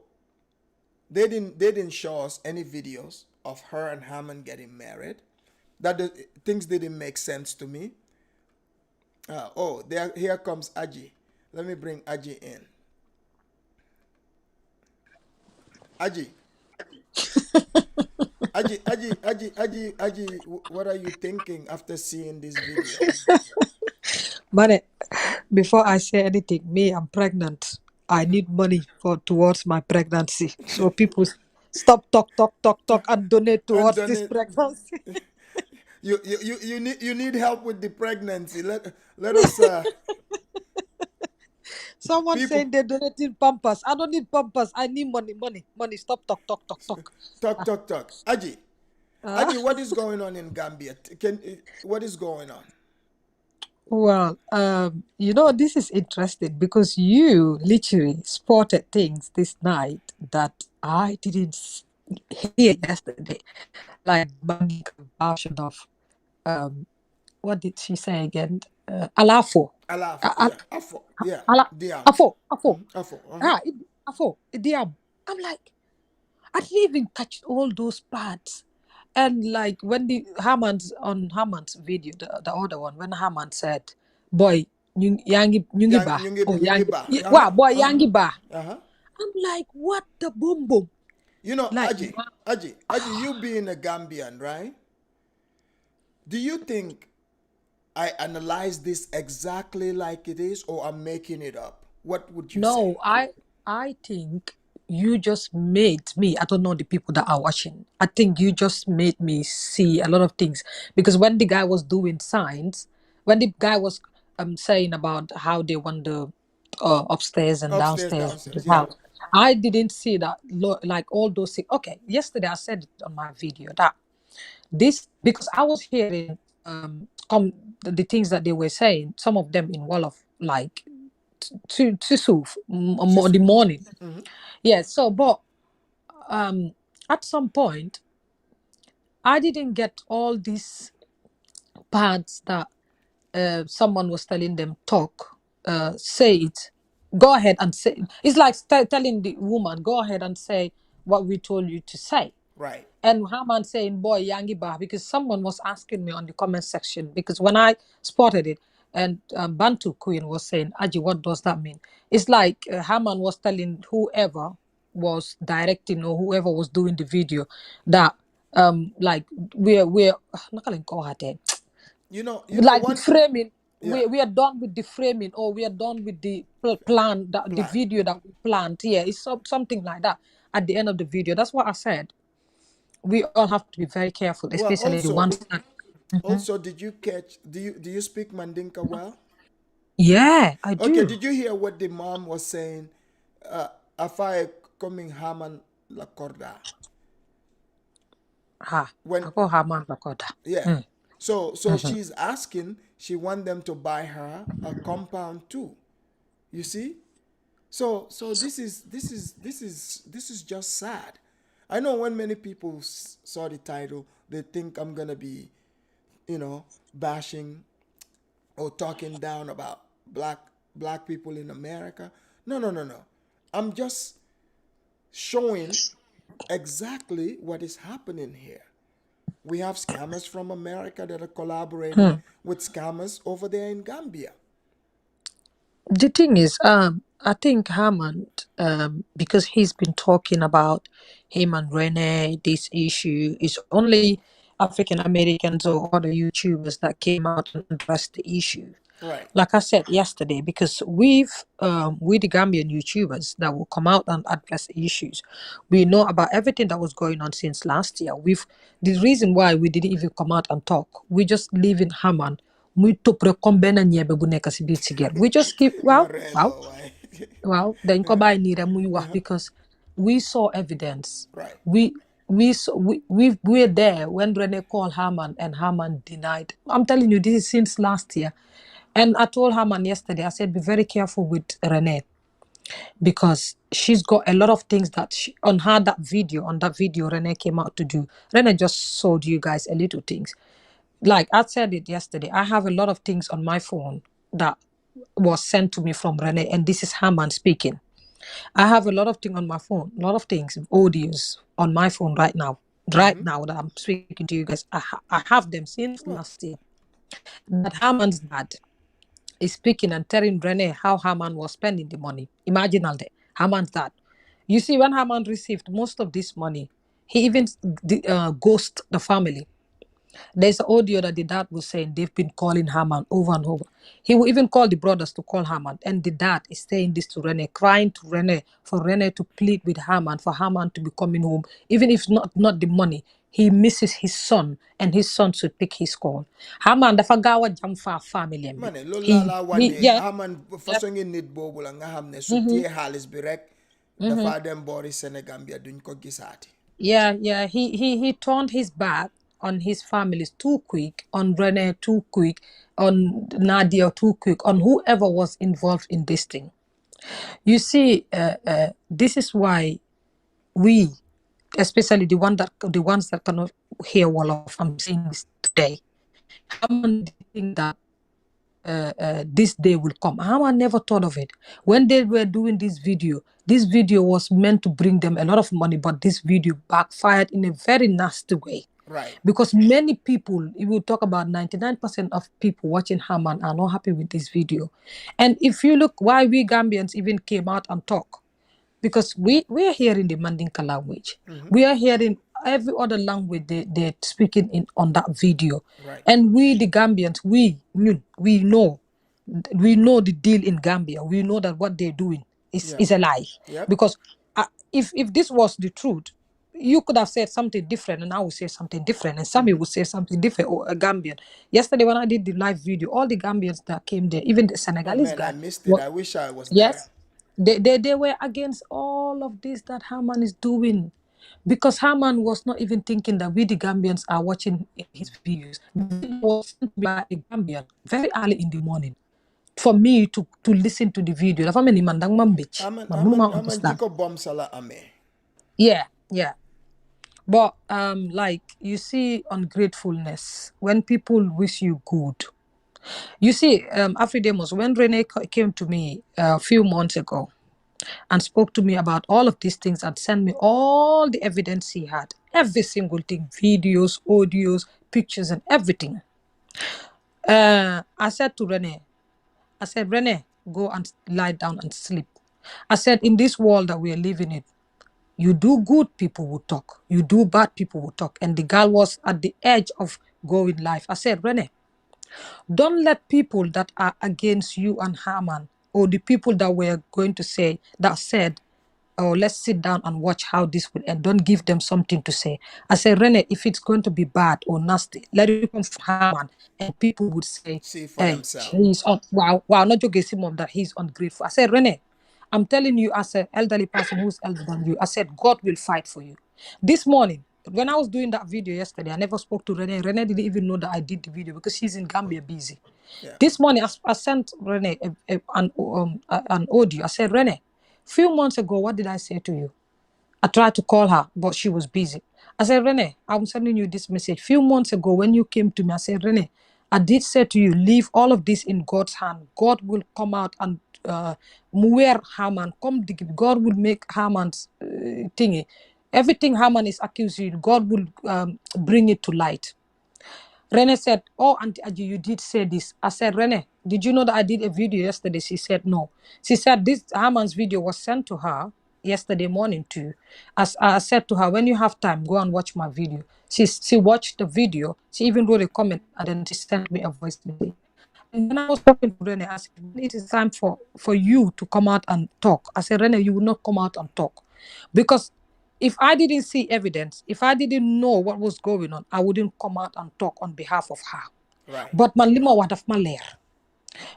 they didn't show us any videos of her and Hammond getting married. Things didn't make sense to me. Here comes Aji. Let me bring Aji in. Aji. Aji, what are you thinking after seeing this video? But before I say anything, me, I'm pregnant. I need money towards my pregnancy. So people stop talk and donate And towards this donate. pregnancy. You need help with the pregnancy. Let us Someone people saying they're donating pampers. I don't need pampers. I need money. Stop talk. talk. Aji, Uh, what is going on in Gambia? What is going on? well, this is interesting because you literally spotted things this night that I didn't hear yesterday, like Bangi version of what did she say again? Alafo. Alaf, A- yeah, al- Afo, yeah, ala- Diam, Afo. Afo, Afo. Diam. I'm like, I didn't even catch all those parts. And like when the Haman's video, the other one, when Haman said, "Boy, yangi Yang ba, oh Yungi yangi, Ba, wow, boy yangi ba." uh-huh. I'm like, what the boom boom? Like, Aji, you being a Gambian, right? Do you think I analyze this exactly like it is, or I'm making it up? What would you say? no, I think you just made me. I don't know the people that are watching. I think you just made me see a lot of things because when the guy was doing signs, when the guy was saying about how they want the upstairs and Upstairs, downstairs of downstairs, the yeah. house, I didn't see that like all those things. Okay, yesterday I said it on my video that this because I was hearing the things that they were saying. Some of them in Wolof, like to Suf, the Sisu. morning. Mm-hmm. Yeah. So, but um, at some point, I didn't get all these parts that someone was telling them talk, say it, go ahead and say. It's like telling the woman, go ahead and say what we told you to say. Right. And Haman saying, boy, Yangi Bah, because someone was asking me on the comment section, because when I spotted it, and Bantu Queen was saying, Aji, what does that mean? It's like Haman was telling whoever was directing or whoever was doing the video that, like, we're not going to go ahead there. Like the One. framing, Yeah. we are done with the framing, or we are done with the plan, the Plan. video that we planned. Yeah, it's something like that at the end of the video. That's what I said. We all have to be very careful, Well, especially the ones that. Mhm. did you catch? Do you speak Mandinka well? Yeah, I Okay. do. Did you hear what the mom was saying? Afai coming Haman la corda. When Ako Haman Bakoda. Yeah. Mm. So Mhm. she's asking. She want them to buy her a compound too. You see? So this is just sad. I know when many people saw the title, they think I'm gonna be, bashing or talking down about black people in America. No. I'm just showing exactly what is happening here. We have scammers from America that are collaborating with scammers over there in Gambia. The thing is, I think Hammond, because he's been talking about him and Rene, this issue is only African Americans or other YouTubers that came out and addressed the issue. Right. Like I said yesterday, because we the Gambian YouTubers that will come out and address issues, we know about everything that was going on since last year. The reason why we didn't even come out and talk, we just live in Haman. We just keep Marelo, why? then ko bàyyi nii rek muy wax because we saw evidence. Right. We're there when Rene called Haman and Haman denied. I'm telling you, this is since last year. And I told Haman yesterday, I said, be very careful with Rene because she's got a lot of things that on that video Rene came out to do. Rene just showed you guys a little things. Like I said it yesterday, I have a lot of things on my phone that was sent to me from Rene, and this is Haman speaking. I have a lot of things on my phone, a lot of things, audios on my phone right now. Right now that I'm speaking to you guys, I have them since last year. That Haman's dad is speaking and telling Rene how Haman was spending the money. Imagine all that. Haman's dad. You see, when Haman received most of this money, he even ghosted the family. There's an audio that the dad was saying they've been calling Haman over and over. He will even call the brothers to call Haman. And the dad is saying this to Rene, crying to Rene, for Rene to plead with Haman, for Haman to be coming home. Even if not the money, he misses his son, and his son should pick his call. Haman dafa gawa jam fa family. Mane loolu laa wane Haman façon ngi nit boobu la nga xam ne su téye xaalis bi rek dafa dem boori Sénégambia duñ ko gisaati. Yeah. He turned his back on his families too quick, on Rene too quick, on Nadia too quick, on whoever was involved in this thing. You see, this is why we, especially the ones that cannot hear Wolof, I'm saying this today, Haman think that this day will come. Haman never thought of it. When they were doing this video was meant to bring them a lot of money, but this video backfired in a very nasty way. Right. Because many people, you will talk about 99% of people watching Haman are not happy with this video. And if you look why we Gambians even came out and talk, because we are hearing the Mandinka language. We are hearing every other language they're speaking in on that video. Right. And we the Gambians, we know the deal in Gambia. We know that what they're doing is a lie. Yep. Because if this was the truth, you could have said something different, and I would say something different, and Sammy would say something different, or a Gambian. Yesterday when I did the live video, all the Gambians that came there, even the Senegalese guy. I missed it. I wish I was yes, there. they were against all of this that Haman is doing. Because Haman was not even thinking that we the Gambians are watching his videos. It was sent by a Gambian very early in the morning for me to listen to the video. Yeah. But like you see ungratefulness when people wish you good. You see, Afridemos, when Rene came to me a few months ago and spoke to me about all of these things and sent me all the evidence he had, every single thing, videos, audios, pictures, and everything. I said to Rene, Rene, go and lie down and sleep. I said, in this world that we are living in, you do good, people will talk. You do bad, people will talk. And the girl was at the edge of going live. I said, Rene, don't let people that are against you and Haman, or the people that were going to say, that said, oh, let's sit down and watch how this will end. Don't give them something to say. I said, Rene, if it's going to be bad or nasty, let it come from Haman. And people would say, see for hey, themselves. he's not joking, that he's ungrateful. I said, Rene, I'm telling you as an elderly person who's elder than you, I said, God will fight for you. This morning, when I was doing that video yesterday, I never spoke to Rene. Rene didn't even know that I did the video because she's in Gambia busy. Yeah. This morning, I sent Rene an audio. I said, Rene, few months ago, what did I say to you? I tried to call her, but she was busy. I said, Rene, I'm sending you this message. Few months ago, when you came to me, I said, Rene, I did say to you, leave all of this in God's hand. God will come out and where Haman come. God will make Haman's thingy. Everything Haman is accusing, God will bring it to light. Rene said, "Oh, Auntie Aji, you did say this." I said, "Rene, did you know that I did a video yesterday?" She said, "No." She said, "This Haman's video was sent to her yesterday morning too." As I said to her, "When you have time, go and watch my video." She watched the video. She even wrote a comment and then she sent me a voice message. And when I was talking to Rene, I said, "It is time for you to come out and talk." I said, "Rene, you will not come out and talk because if I didn't see evidence, if I didn't know what was going on, I wouldn't come out and talk on behalf of her." Right. But man lima wat of my lair.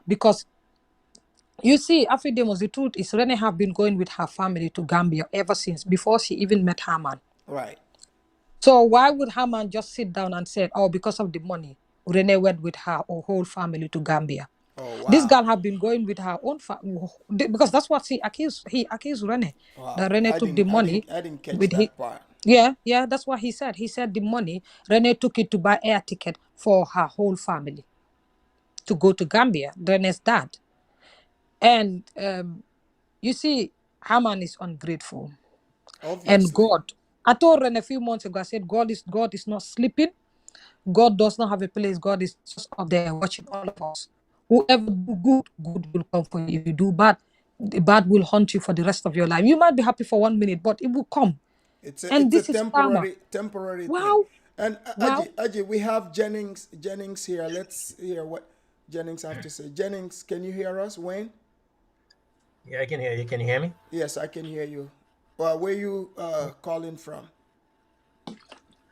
Because you see, Afidemos, the truth is Rene have been going with her family to Gambia ever since, before she even met Haman. Right. So why would Haman just sit down and say, "Oh, because of the money, Rene went with her or whole family to Gambia"? Oh, wow. This girl have been going with her own because that's what he accused Rene. Wow. That Rene took the money. I didn't catch with that part. Yeah, that's what he said. He said the money, Rene took it to buy air ticket for her whole family to go to Gambia, Rene's dad. And you see, Haman is ungrateful. Obviously. And God, I told Rene a few months ago, I said, God is not sleeping. God does not have a place. God is just up there watching all of us. Whoever do good, good will come for you. If you do bad, the bad will haunt you for the rest of your life. You might be happy for 1 minute, but it will come. It's And this a is karma. temporary Wow. thing. And Wow. Aji, we have Jennings here. Let's hear what Jennings have to say. Jennings, can you hear us, Wayne? Yeah, I can hear you. Can you hear me? Yes, I can hear you. Well, where you calling from?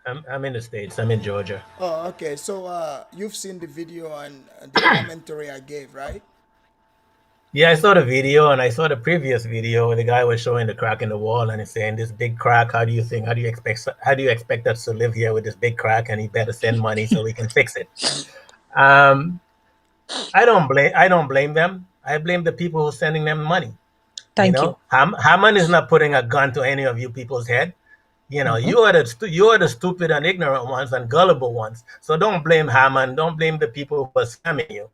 I'm in the States. I'm in Georgia. Oh, okay. So you've seen the video and the commentary I gave, right? Yeah, I saw the video and I saw the previous video where the guy was showing the crack in the wall and he's saying this big crack. How do you expect us to live here with this big crack? And he better send money so we can fix it. I don't blame them. I blame the people who are sending them money. Thank you. Haman is not putting a gun to any of you people's head. You are the stupid and ignorant ones and gullible ones. So don't blame Haman. Don't blame the people who are scamming you.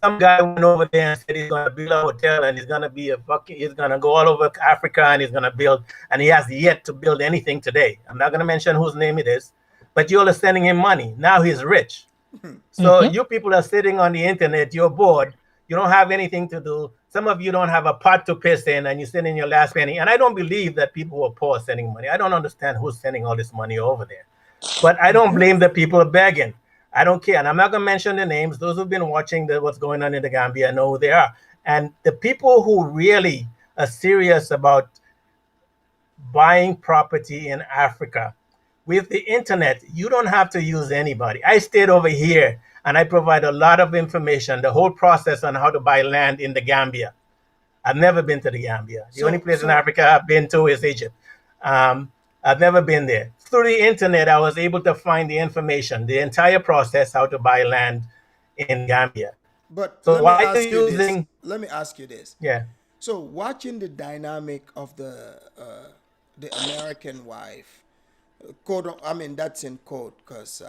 Some guy went over there and said he's going to build a hotel and he's going to go all over Africa and he's going to build, and he has yet to build anything today. I'm not going to mention whose name it is, but you're all sending him money. Now he's rich. So you people are sitting on the internet, you're bored, you don't have anything to do. Some of you don't have a pot to piss in and you send in your last penny. And I don't believe that people who are poor are sending money. I don't understand who's sending all this money over there. But I don't blame the people begging. I don't care. And I'm not going to mention the names. Those who've been watching what's going on in the Gambia know who they are. And the people who really are serious about buying property in Africa, with the internet, you don't have to use anybody. I stayed over here and I provide a lot of information, the whole process on how to buy land in the Gambia. I've never been to the Gambia. The only place in Africa I've been to is Egypt. I've never been there. Through the internet, I was able to find the information, the entire process, how to buy land in Gambia. But so let me ask you this. Yeah. So watching the dynamic of the American wife, that's in quote, because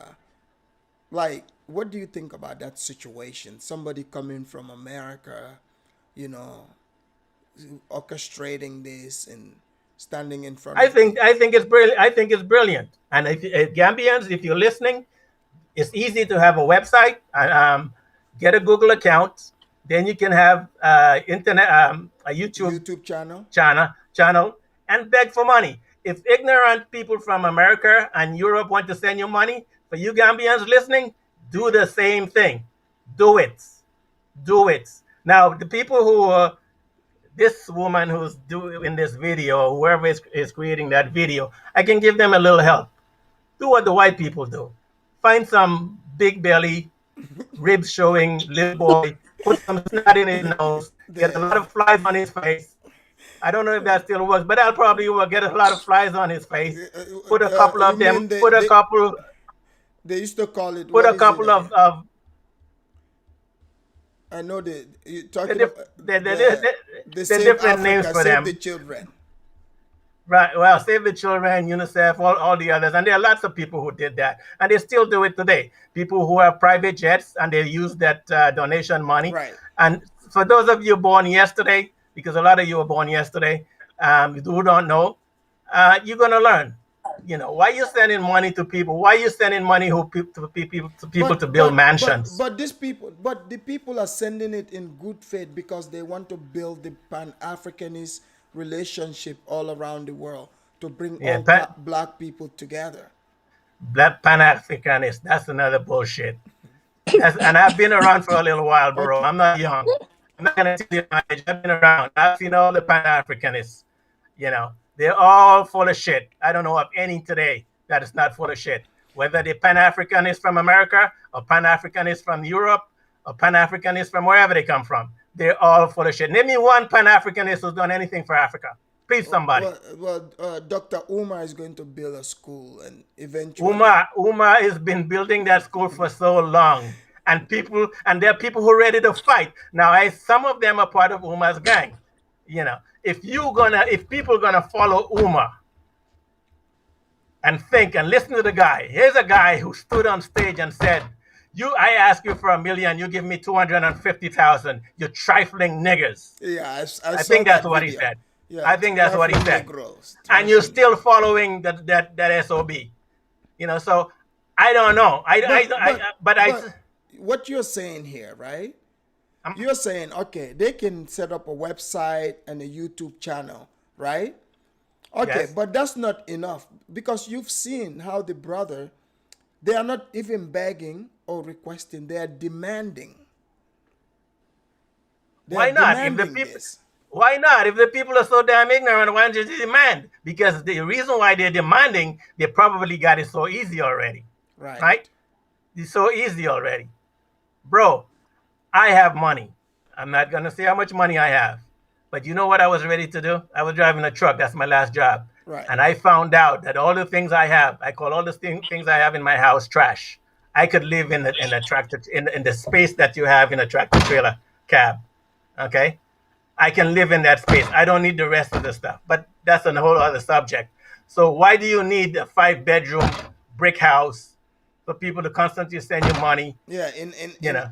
like, what do you think about that situation? Somebody coming from America, orchestrating this and standing in front. I think it's brilliant. I think it's brilliant. And if Gambians, if you're listening, it's easy to have a website and get a Google account. Then you can have internet, a YouTube channel, and beg for money. If ignorant people from America and Europe want to send you money, for you Gambians listening, do the same thing. Do it. Now, the people who this woman who's doing this video, whoever is creating that video, I can give them a little help. Do what the white people do. Find some big belly, ribs showing little boy, put some snot in his nose, get a lot of flies on his face. I don't know if that still works, but I'll probably will get a lot of flies on his face. Put a couple of them. They used to call it. Put a couple of. I know you're talking the different names for them. The children. Right. Well, Save the Children, UNICEF, all the others. And there are lots of people who did that. And they still do it today. People who have private jets and they use that donation money. Right. And for those of you born yesterday, because a lot of you were born yesterday, who don't know, you're going to learn. You know, why you sending money to people? Why you sending money to people to build mansions? But these people, but the people are sending it in good faith because they want to build the Pan-Africanist relationship all around the world to bring Yeah, all black people together. Black Pan-Africanist, that's another bullshit. And I've been around for a little while, bro. Okay. I'm not young. I'm not gonna tell you my age. I've been around. I've seen all the Pan-Africanists. You know, they're all full of shit. I don't know of any today that is not full of shit. Whether they're Pan-Africanists from America or Pan-Africanists from Europe or Pan-Africanists from wherever they come from, they're all full of shit. Name me one Pan-Africanist who's done anything for Africa. Please, somebody. Dr. Umar is going to build a school, and eventually Umar has been building that school for so long, and there are people who are ready to fight. Now, some of them are part of Umar's gang. You know, if people gonna follow Umar and think and listen to the guy. Here's a guy who stood on stage and said, I ask you for $1 million, you give me 250,000. You trifling niggers. Yeah, I think that's what he said. Yeah, I think that's what he said. And you're still following that SOB. You know, so I don't know. But what you're saying here, right? You're saying, okay, they can set up a website and a YouTube channel, right? Okay, yes. But that's not enough, because you've seen how the brother, they are not even begging or requesting, they are demanding. Why not? Why not? If the people are so damn ignorant, why don't you demand? Because the reason why they're demanding, they probably got it so easy already. Right? It's so easy already. Bro, I have money. I'm not going to say how much money I have. But you know what I was ready to do? I was driving a truck. That's my last job. Right. And I found out that all the things I have, I call all the things I have in my house trash. I could live in the space that you have in a tractor trailer cab. Okay? I can live in that space. I don't need the rest of the stuff. But that's a whole other subject. So why do you need a 5-bedroom brick house for people to constantly send you money? Yeah,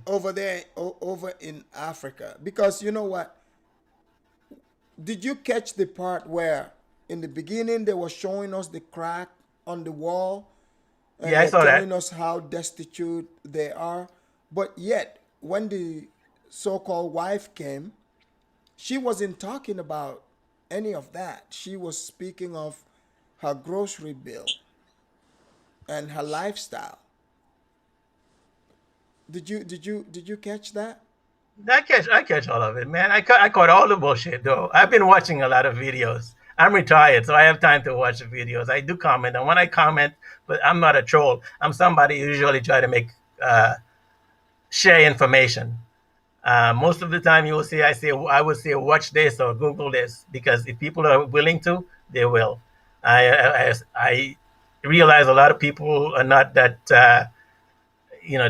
over there, over in Africa. Because you know what? Did you catch the part where in the beginning they were showing us the crack on the wall? And yeah, I saw that. Telling us how destitute they are. But yet, when the so-called wife came, she wasn't talking about any of that. She was speaking of her grocery bill and her lifestyle. Did you catch that? I catch all of it, man. I caught all the bullshit though. I've been watching a lot of videos. I'm retired, so I have time to watch the videos. I do comment, and when I comment, but I'm not a troll. I'm somebody who usually try to make share information. Most of the time, you will see I would say watch this or Google this, because if people are willing to, they will. I realize a lot of people are not that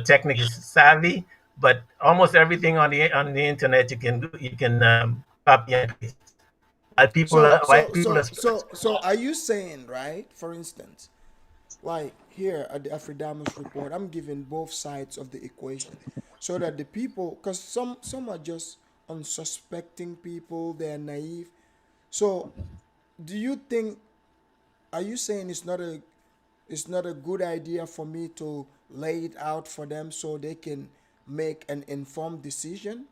technically savvy, but almost everything on the internet you can copy and paste. So are you saying, right? For instance, like here at the Afridamus report, I'm giving both sides of the equation, so that the people, because some are just unsuspecting people, they're naive. So, are you saying it's not a good idea for me to lay it out for them so they can make an informed decision?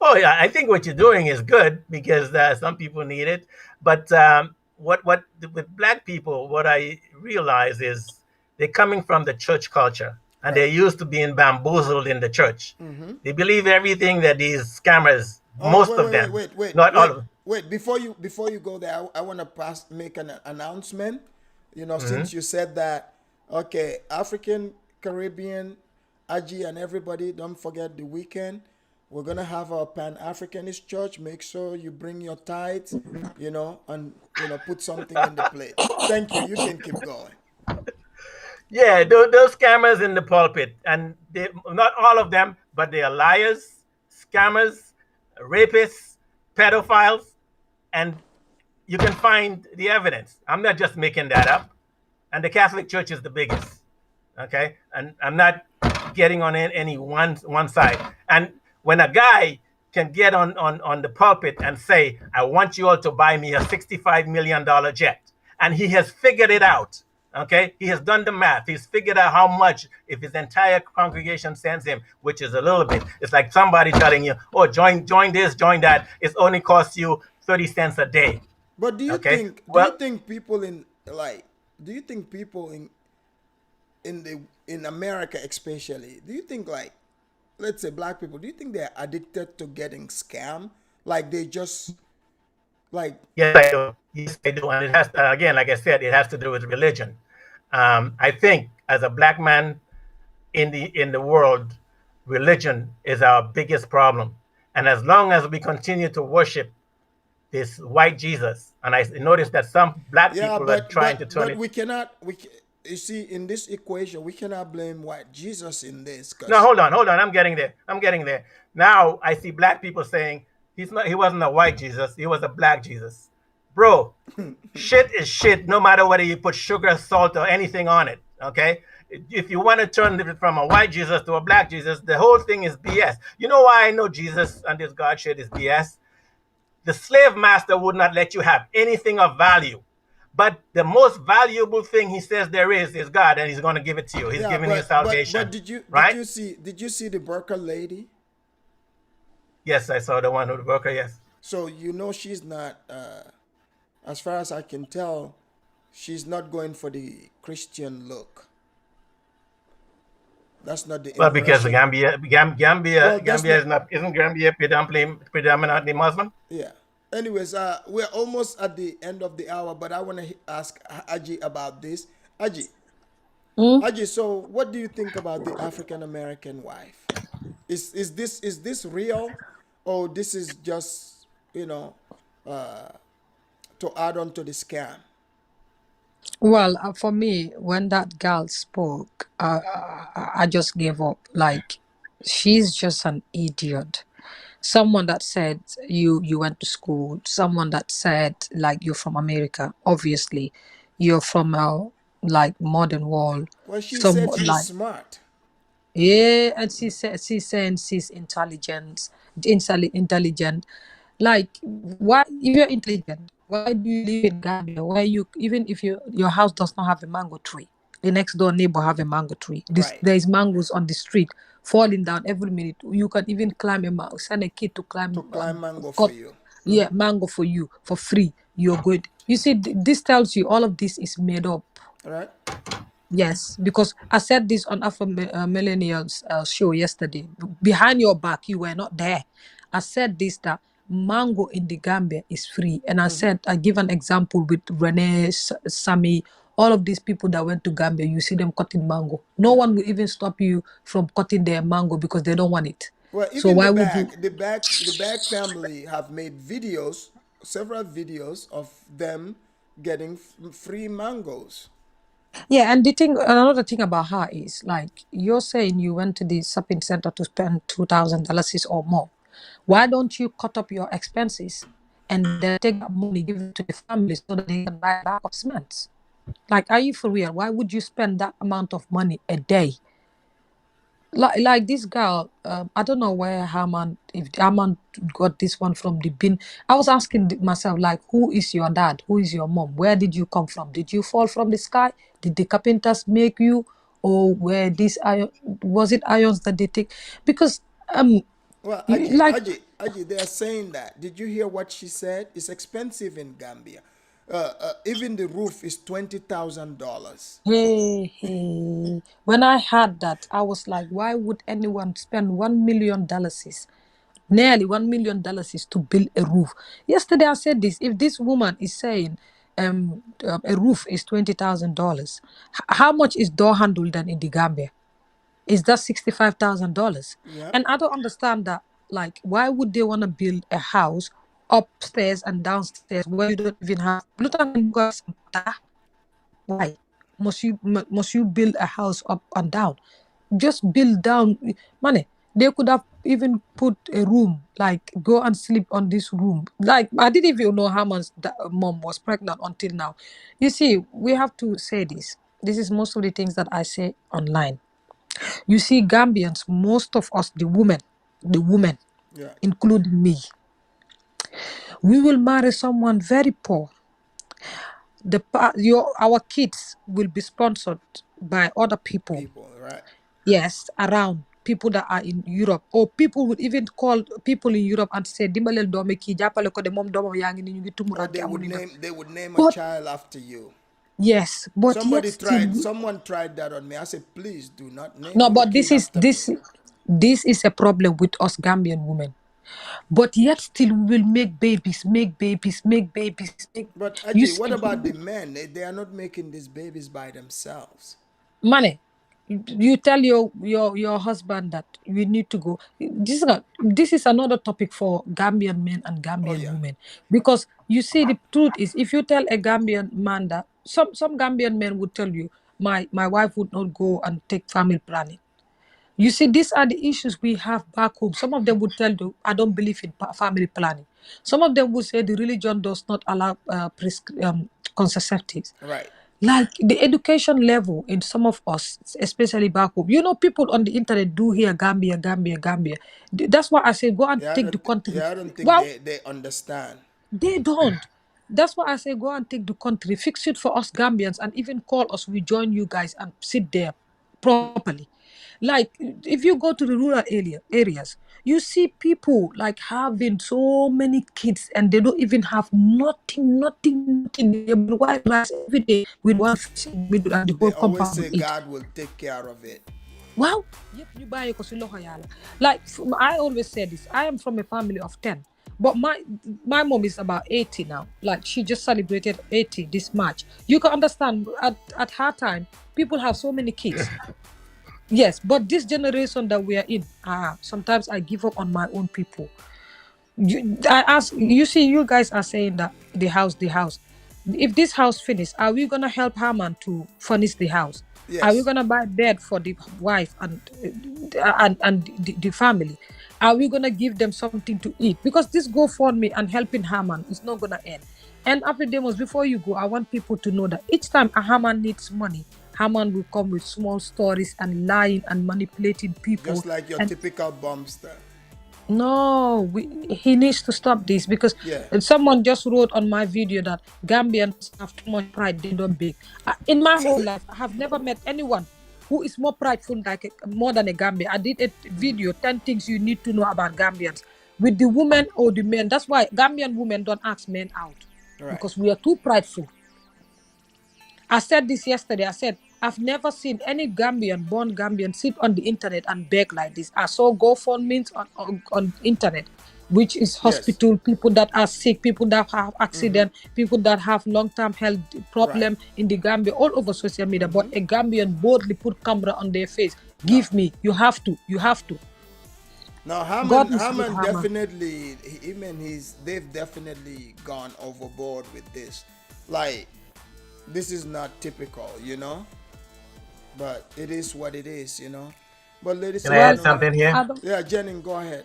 Oh yeah, I think what you're doing is good, because some people need it. But what with black people, what I realize is they're coming from the church culture, and they're used to being bamboozled in the church. Mm-hmm. They believe everything that these scammers, most of them, not all of them. Wait, before you go there, I want to make an announcement. Since you said that, okay, African, Caribbean, Aji, and everybody, don't forget the weekend. We're going to have our Pan-Africanist church. Make sure you bring your tithes, and, put something in the plate. Thank you. You can keep going. Yeah, those scammers in the pulpit, and not all of them, but they are liars, scammers, rapists, pedophiles, and you can find the evidence. I'm not just making that up. And the Catholic Church is the biggest. Okay, and I'm not getting on any one side. And when a guy can get on the pulpit and say, I want you all to buy me a $65 million jet, and he has figured it out. Okay, he has done the math. He's figured out how much if his entire congregation sends him, which is a little bit. It's like somebody telling you, oh, join this, join that. It only costs you 30 cents a day. But do you Okay? think Well, people in America especially, do you think, like, let's say black people, do you think they're addicted to getting scammed? Like they just like yes, I do. Yes, I do. And it has to, again, like I said, it has to do with religion. I think as a black man in the world, religion is our biggest problem. And as long as we continue to worship this white Jesus, and I notice that some black yeah, people are trying to turn it. we cannot you see, in this equation we cannot blame white Jesus in this, No, because hold on. I'm getting there. Now I see black people saying he wasn't a white Jesus, he was a black Jesus. Bro, shit is shit no matter whether you put sugar, salt, or anything on it. Okay? If you want to turn it from a white Jesus to a black Jesus, the whole thing is BS. You know why I know Jesus and this God shit is BS? The slave master would not let you have anything of value. But the most valuable thing he says there is God, and he's going to give it to you. He's yeah, giving you salvation. but right? did you see the burqa lady? Yes, I saw the one with the worker, yes. So you know she's not as far as I can tell, she's not going for the Christian look. That's not the Well, because impression. Gambia isn't Gambia predominantly Muslim? Yeah. Anyways, we're almost at the end of the hour, but I want to ask Aji about this. Aji, so what do you think about the African American wife? Is this real, or this is just, to add on to the scam? Well, for me, when that girl spoke, I just gave up. Like, she's just an idiot. Someone that said you went to school. Someone that said like you're from America. Obviously, you're from a like modern world. Well, she Some said she's like smart. yeah, and she's saying she's intelligent. Like, why if you're intelligent, why do you live in Gambia? Why you even if your house does not have a mango tree, the next door neighbor have a mango tree. Right. There is mangoes on the street falling down every minute. You can even climb a mango. Send a kid to climb. To climb mango for cut, you. yeah, mango for you for free. You're good. You see, this tells you all of this is made up. All right. Yes, because I said this on Afro Millennials show yesterday. Behind your back, you were not there. I said this that mango in the Gambia is free, and I said I give an example with Rene, Sami, all of these people that went to Gambia. You see them cutting mango. No one will even stop you from cutting their mango because they don't want it. Well, So even why would you? the bag family have made videos, several videos of them getting free mangoes. Yeah, and another thing about her is like you're saying you went to the shopping center to spend $2,000 or more. Why don't you cut up your expenses and then take that money, give it to the family so that they can buy a bag of cement? Like, are you for real? Why would you spend that amount of money a day? Like this girl, I don't know if Herman got this one from the bin. I was asking myself, like, who is your dad? Who is your mom? Where did you come from? Did you fall from the sky? Did the carpenters make you? Or were these was it irons that they take? Because Well, like Aji, they are saying that. Did you hear what she said? It's expensive in Gambia. Even the roof is $20,000. hey, when I heard that, I was like, why would anyone spend $1 million, nearly $1 million to build a roof? Yesterday I said this. If this woman is saying a roof is $20,000, how much is door handle then in the Gambia? Is that $65,000? Yeah. And I don't understand that. Like, why would they want to build a house upstairs and downstairs where you don't even have? Why must you build a house up and down? Just build down, money. They could have even put a room, like go and sleep on this room. Like I didn't even know Haman's mom was pregnant until now. You see, we have to say this. This is most of the things that I say online. You see, Gambians, most of us, the women, Yeah. including me, we will marry someone very poor. Our kids will be sponsored by other people. People, right? Yes, around people that are in Europe, or people would even call people in Europe and say, "Dimbalel dome ki japale ko de mom domam yaangi ni ñu ngi Or tumuranke amuñu dara." they would name a But child after you. yes, but yet still, Someone tried that on me. I said, please do not name no. your But kid after me. this is a problem with us Gambian women. But yet still, we will make babies, make babies, make babies. But You Aji, what see, about the men? They are not making these babies by themselves. money. You tell your husband that you need to go. This is another topic for Gambian men and Oh Gambian yeah. women, because you see, the truth is, if you tell a Gambian man that, some Gambian men would tell you, my wife would not go and take family planning. You see, these are the issues we have back home. Some of them would tell you, I don't believe in family planning. Some of them would say the religion does not allow contraceptives. Right. Like the education level in some of us, especially back home. You know, people on the internet do hear Gambia, Gambia, Gambia. That's why I say go and take the country. Yeah, I don't think Well, they understand. they don't. That's why I say go and take the country, fix it for us Gambians, and even call us. We join you guys and sit there properly. Like if you go to the rural areas, you see people like having so many kids and they don't even have nothing. They will wipe rice every day with one fish in the middle and the They whole always compound say will eat. God will take care of it. Wow. Yep, you buy like I always say this. I am from a family of 10. But my mom is about 80 now. Like she just celebrated 80 this March. You can understand at her time, people have so many kids. Yes, but this generation that we are in, sometimes I give up on my own people. You see, you guys are saying that the house. If this house finish, are we gonna help Haman to furnish the house? Are we Yes. gonna buy bed for the wife and the family? Are we gonna give them something to eat? Because this GoFundMe and helping Haman is not gonna end. And after demos, before you go, I want people to know that each time a Haman needs money, Haman will come with small stories and lying and manipulating people. Just like your And typical bombster. no, he needs to stop this, because Yeah. someone just wrote on my video that Gambians have too much pride, they don't beg. In my whole life, I have never met anyone who is more prideful more than a Gambian. I did a video, 10 things you need to know about Gambians, with the women or the men. That's why Gambian women don't ask men out, Right. because we are too prideful. I said this yesterday. I said, I've never seen any born Gambian, sit on the internet and beg like this. I saw GoFundMe on internet, which is Yes. hospital, people that are sick, people that have accident, people that have long-term health Right. problem in the Gambia, all over social media. But a Gambian boldly put camera on their face. No. Give me, you have to. Now God is good, Haman Haman. definitely, even they've definitely gone overboard with this. Like, this is not typical, you know. But it is what it is, you know. But ladies Can and I add gentlemen, something here? yeah, Jennings, go ahead.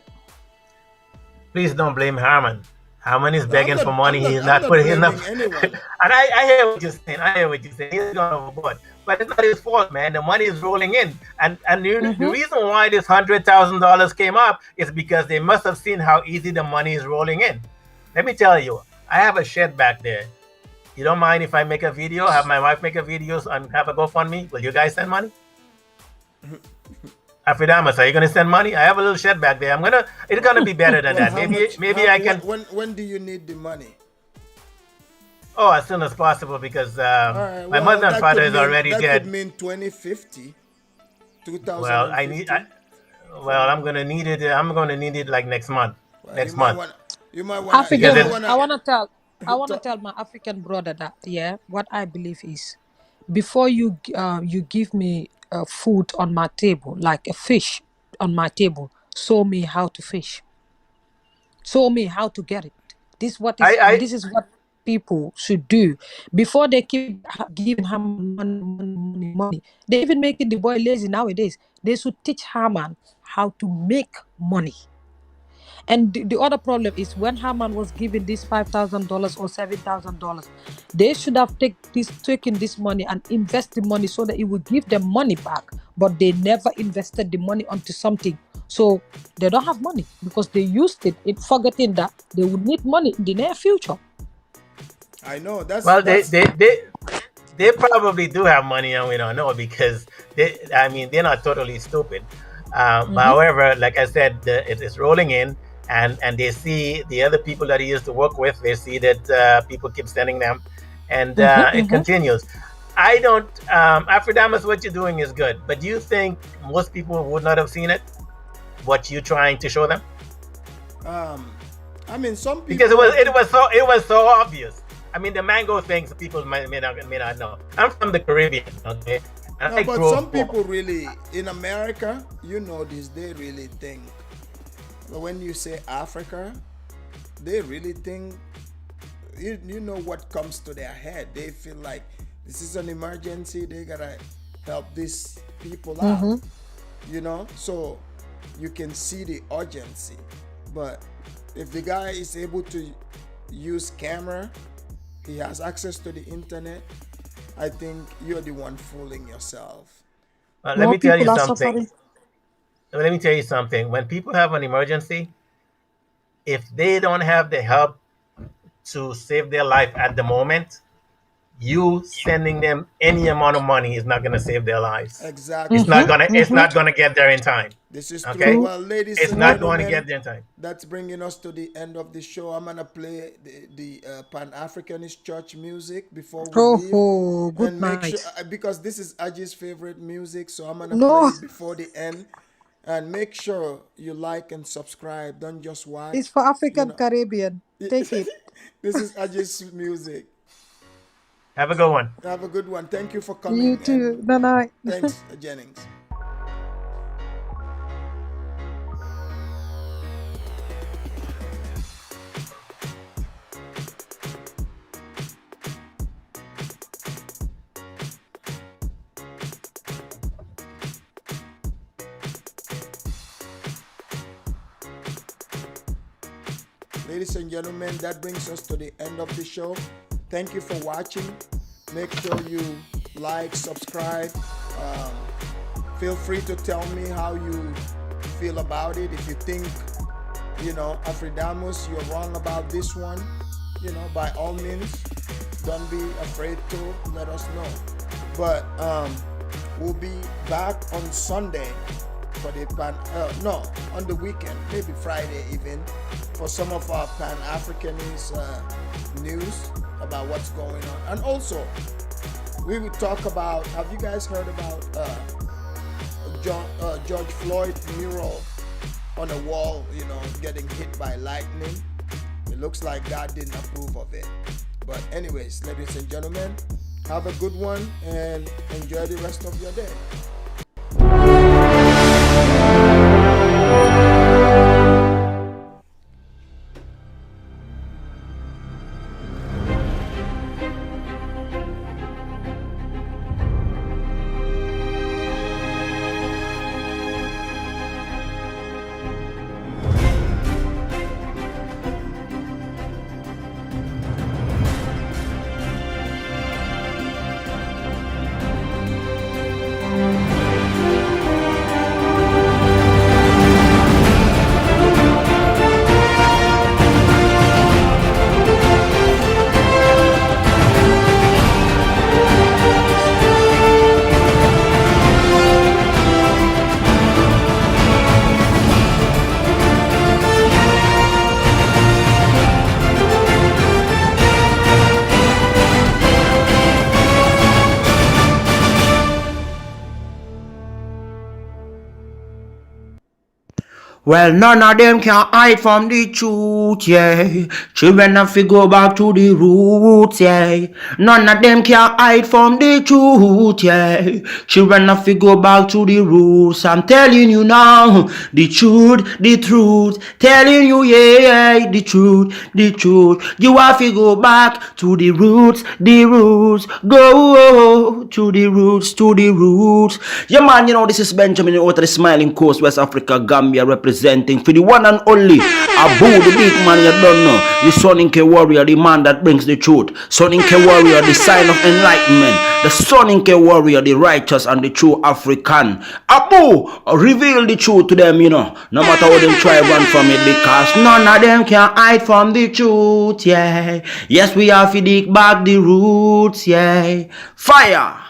Please don't blame Harman. Harman is No, begging for money. He's not putting enough. anyone. And I hear what you're saying. I hear what you're saying. He's gone overboard. But it's not his fault, man. The money is rolling in. And the reason why this $100,000 came up is because they must have seen how easy the money is rolling in. Let me tell you, I have a shed back there. You don't mind if I make a video, have my wife make a video and have a GoFundMe? Will you guys send money? Afidamas, are you gonna send money? I have a little shed back there. It's gonna be better than that. Maybe I can. When do you need the money? Oh, as soon as possible, because my mother and father is already dead. That could mean 2050, 2050. Well, I'm gonna need it. I'm gonna need it like next month. You might want. African, I wanna tell my African brother that what I believe is, before you give me food on my table, like a fish on my table, show me how to fish. Show me how to get it. This is what people should do before they keep giving him money. money. They even making the boy lazy nowadays. They should teach Haman how to make money. And the other problem is when Haman was given this $5,000 or $7,000, they should have taken this money and invest the money so that it would give them money back. But they never invested the money onto something. So they don't have money because they used it, forgetting that they would need money in the near future. I know that's well. They probably do have money, and we don't know because they're not totally stupid. But however, like I said, it is rolling in, and they see the other people that he used to work with. They see that people keep sending them, and it continues. I don't, Afrodamus, what you're doing is good, but do you think most people would not have seen it? What you're trying to show them? I mean, some people, because it was so obvious. I mean, the mango things people may not know. I'm from the Caribbean, okay? And no, but some people really in America, you know this, they really think. When you say Africa, they really think. You know what comes to their head. They feel like this is an emergency. They gotta help these people out. You know, so you can see the urgency. But if the guy is able to use camera, he has access to the internet, I think you're the one fooling yourself. Let me tell you something. Let me tell you something. When people have an emergency, if they don't have the help to save their life at the moment, you sending them any amount of money is not going to save their lives. Exactly. It's not gonna. It's not going to get there in time. This is okay? true. Well, ladies it's and not gentlemen, going to get there in time. That's bringing us to the end of the show. I'm gonna play the Pan-Africanist church music before we leave. Good and night. make sure, because this is Aji's favorite music, so I'm gonna play it before the end. And make sure you like and subscribe. Don't just watch. It's for African Caribbean. Take it. This is Aji's music. Have a good one. Have a good one. Thank you for coming. You too. Bye-bye. Thanks, Jennings. Ladies and gentlemen, that brings us to the end of the show. Thank you for watching. Make sure you like, subscribe. Feel free to tell me how you feel about it. If you think, Afrodamus, you're wrong about this one, by all means, don't be afraid to let us know. But we'll be back on Sunday for the on the weekend, maybe Friday even, for some of our Pan-Africanist news about what's going on. And also, we will talk about, have you guys heard about George Floyd mural on a wall, getting hit by lightning? It looks like God didn't approve of it. But anyways, ladies and gentlemen, have a good one and enjoy the rest of your day. Well, none of them can hide from the truth, yeah. Children have to go back to the roots, yeah. None of them can hide from the truth, yeah. Children have to go back to the roots. I'm telling you now, the truth, telling you, yeah, the truth, You have to go back to the roots, go to the roots. Yeah, man, you know, this is Benjamin out of the Smiling Coast, West Africa, Gambia, representing for the one and only Abu, the big man you don't know. The Soninke warrior, the man that brings the truth. Soninke warrior, the sign of enlightenment. The Soninke warrior, the righteous and the true African. Abu, reveal the truth to them, you know. No matter how them try run from it, because none of them can hide from the truth, yeah. Yes, we have to dig back the roots, yeah. Fire!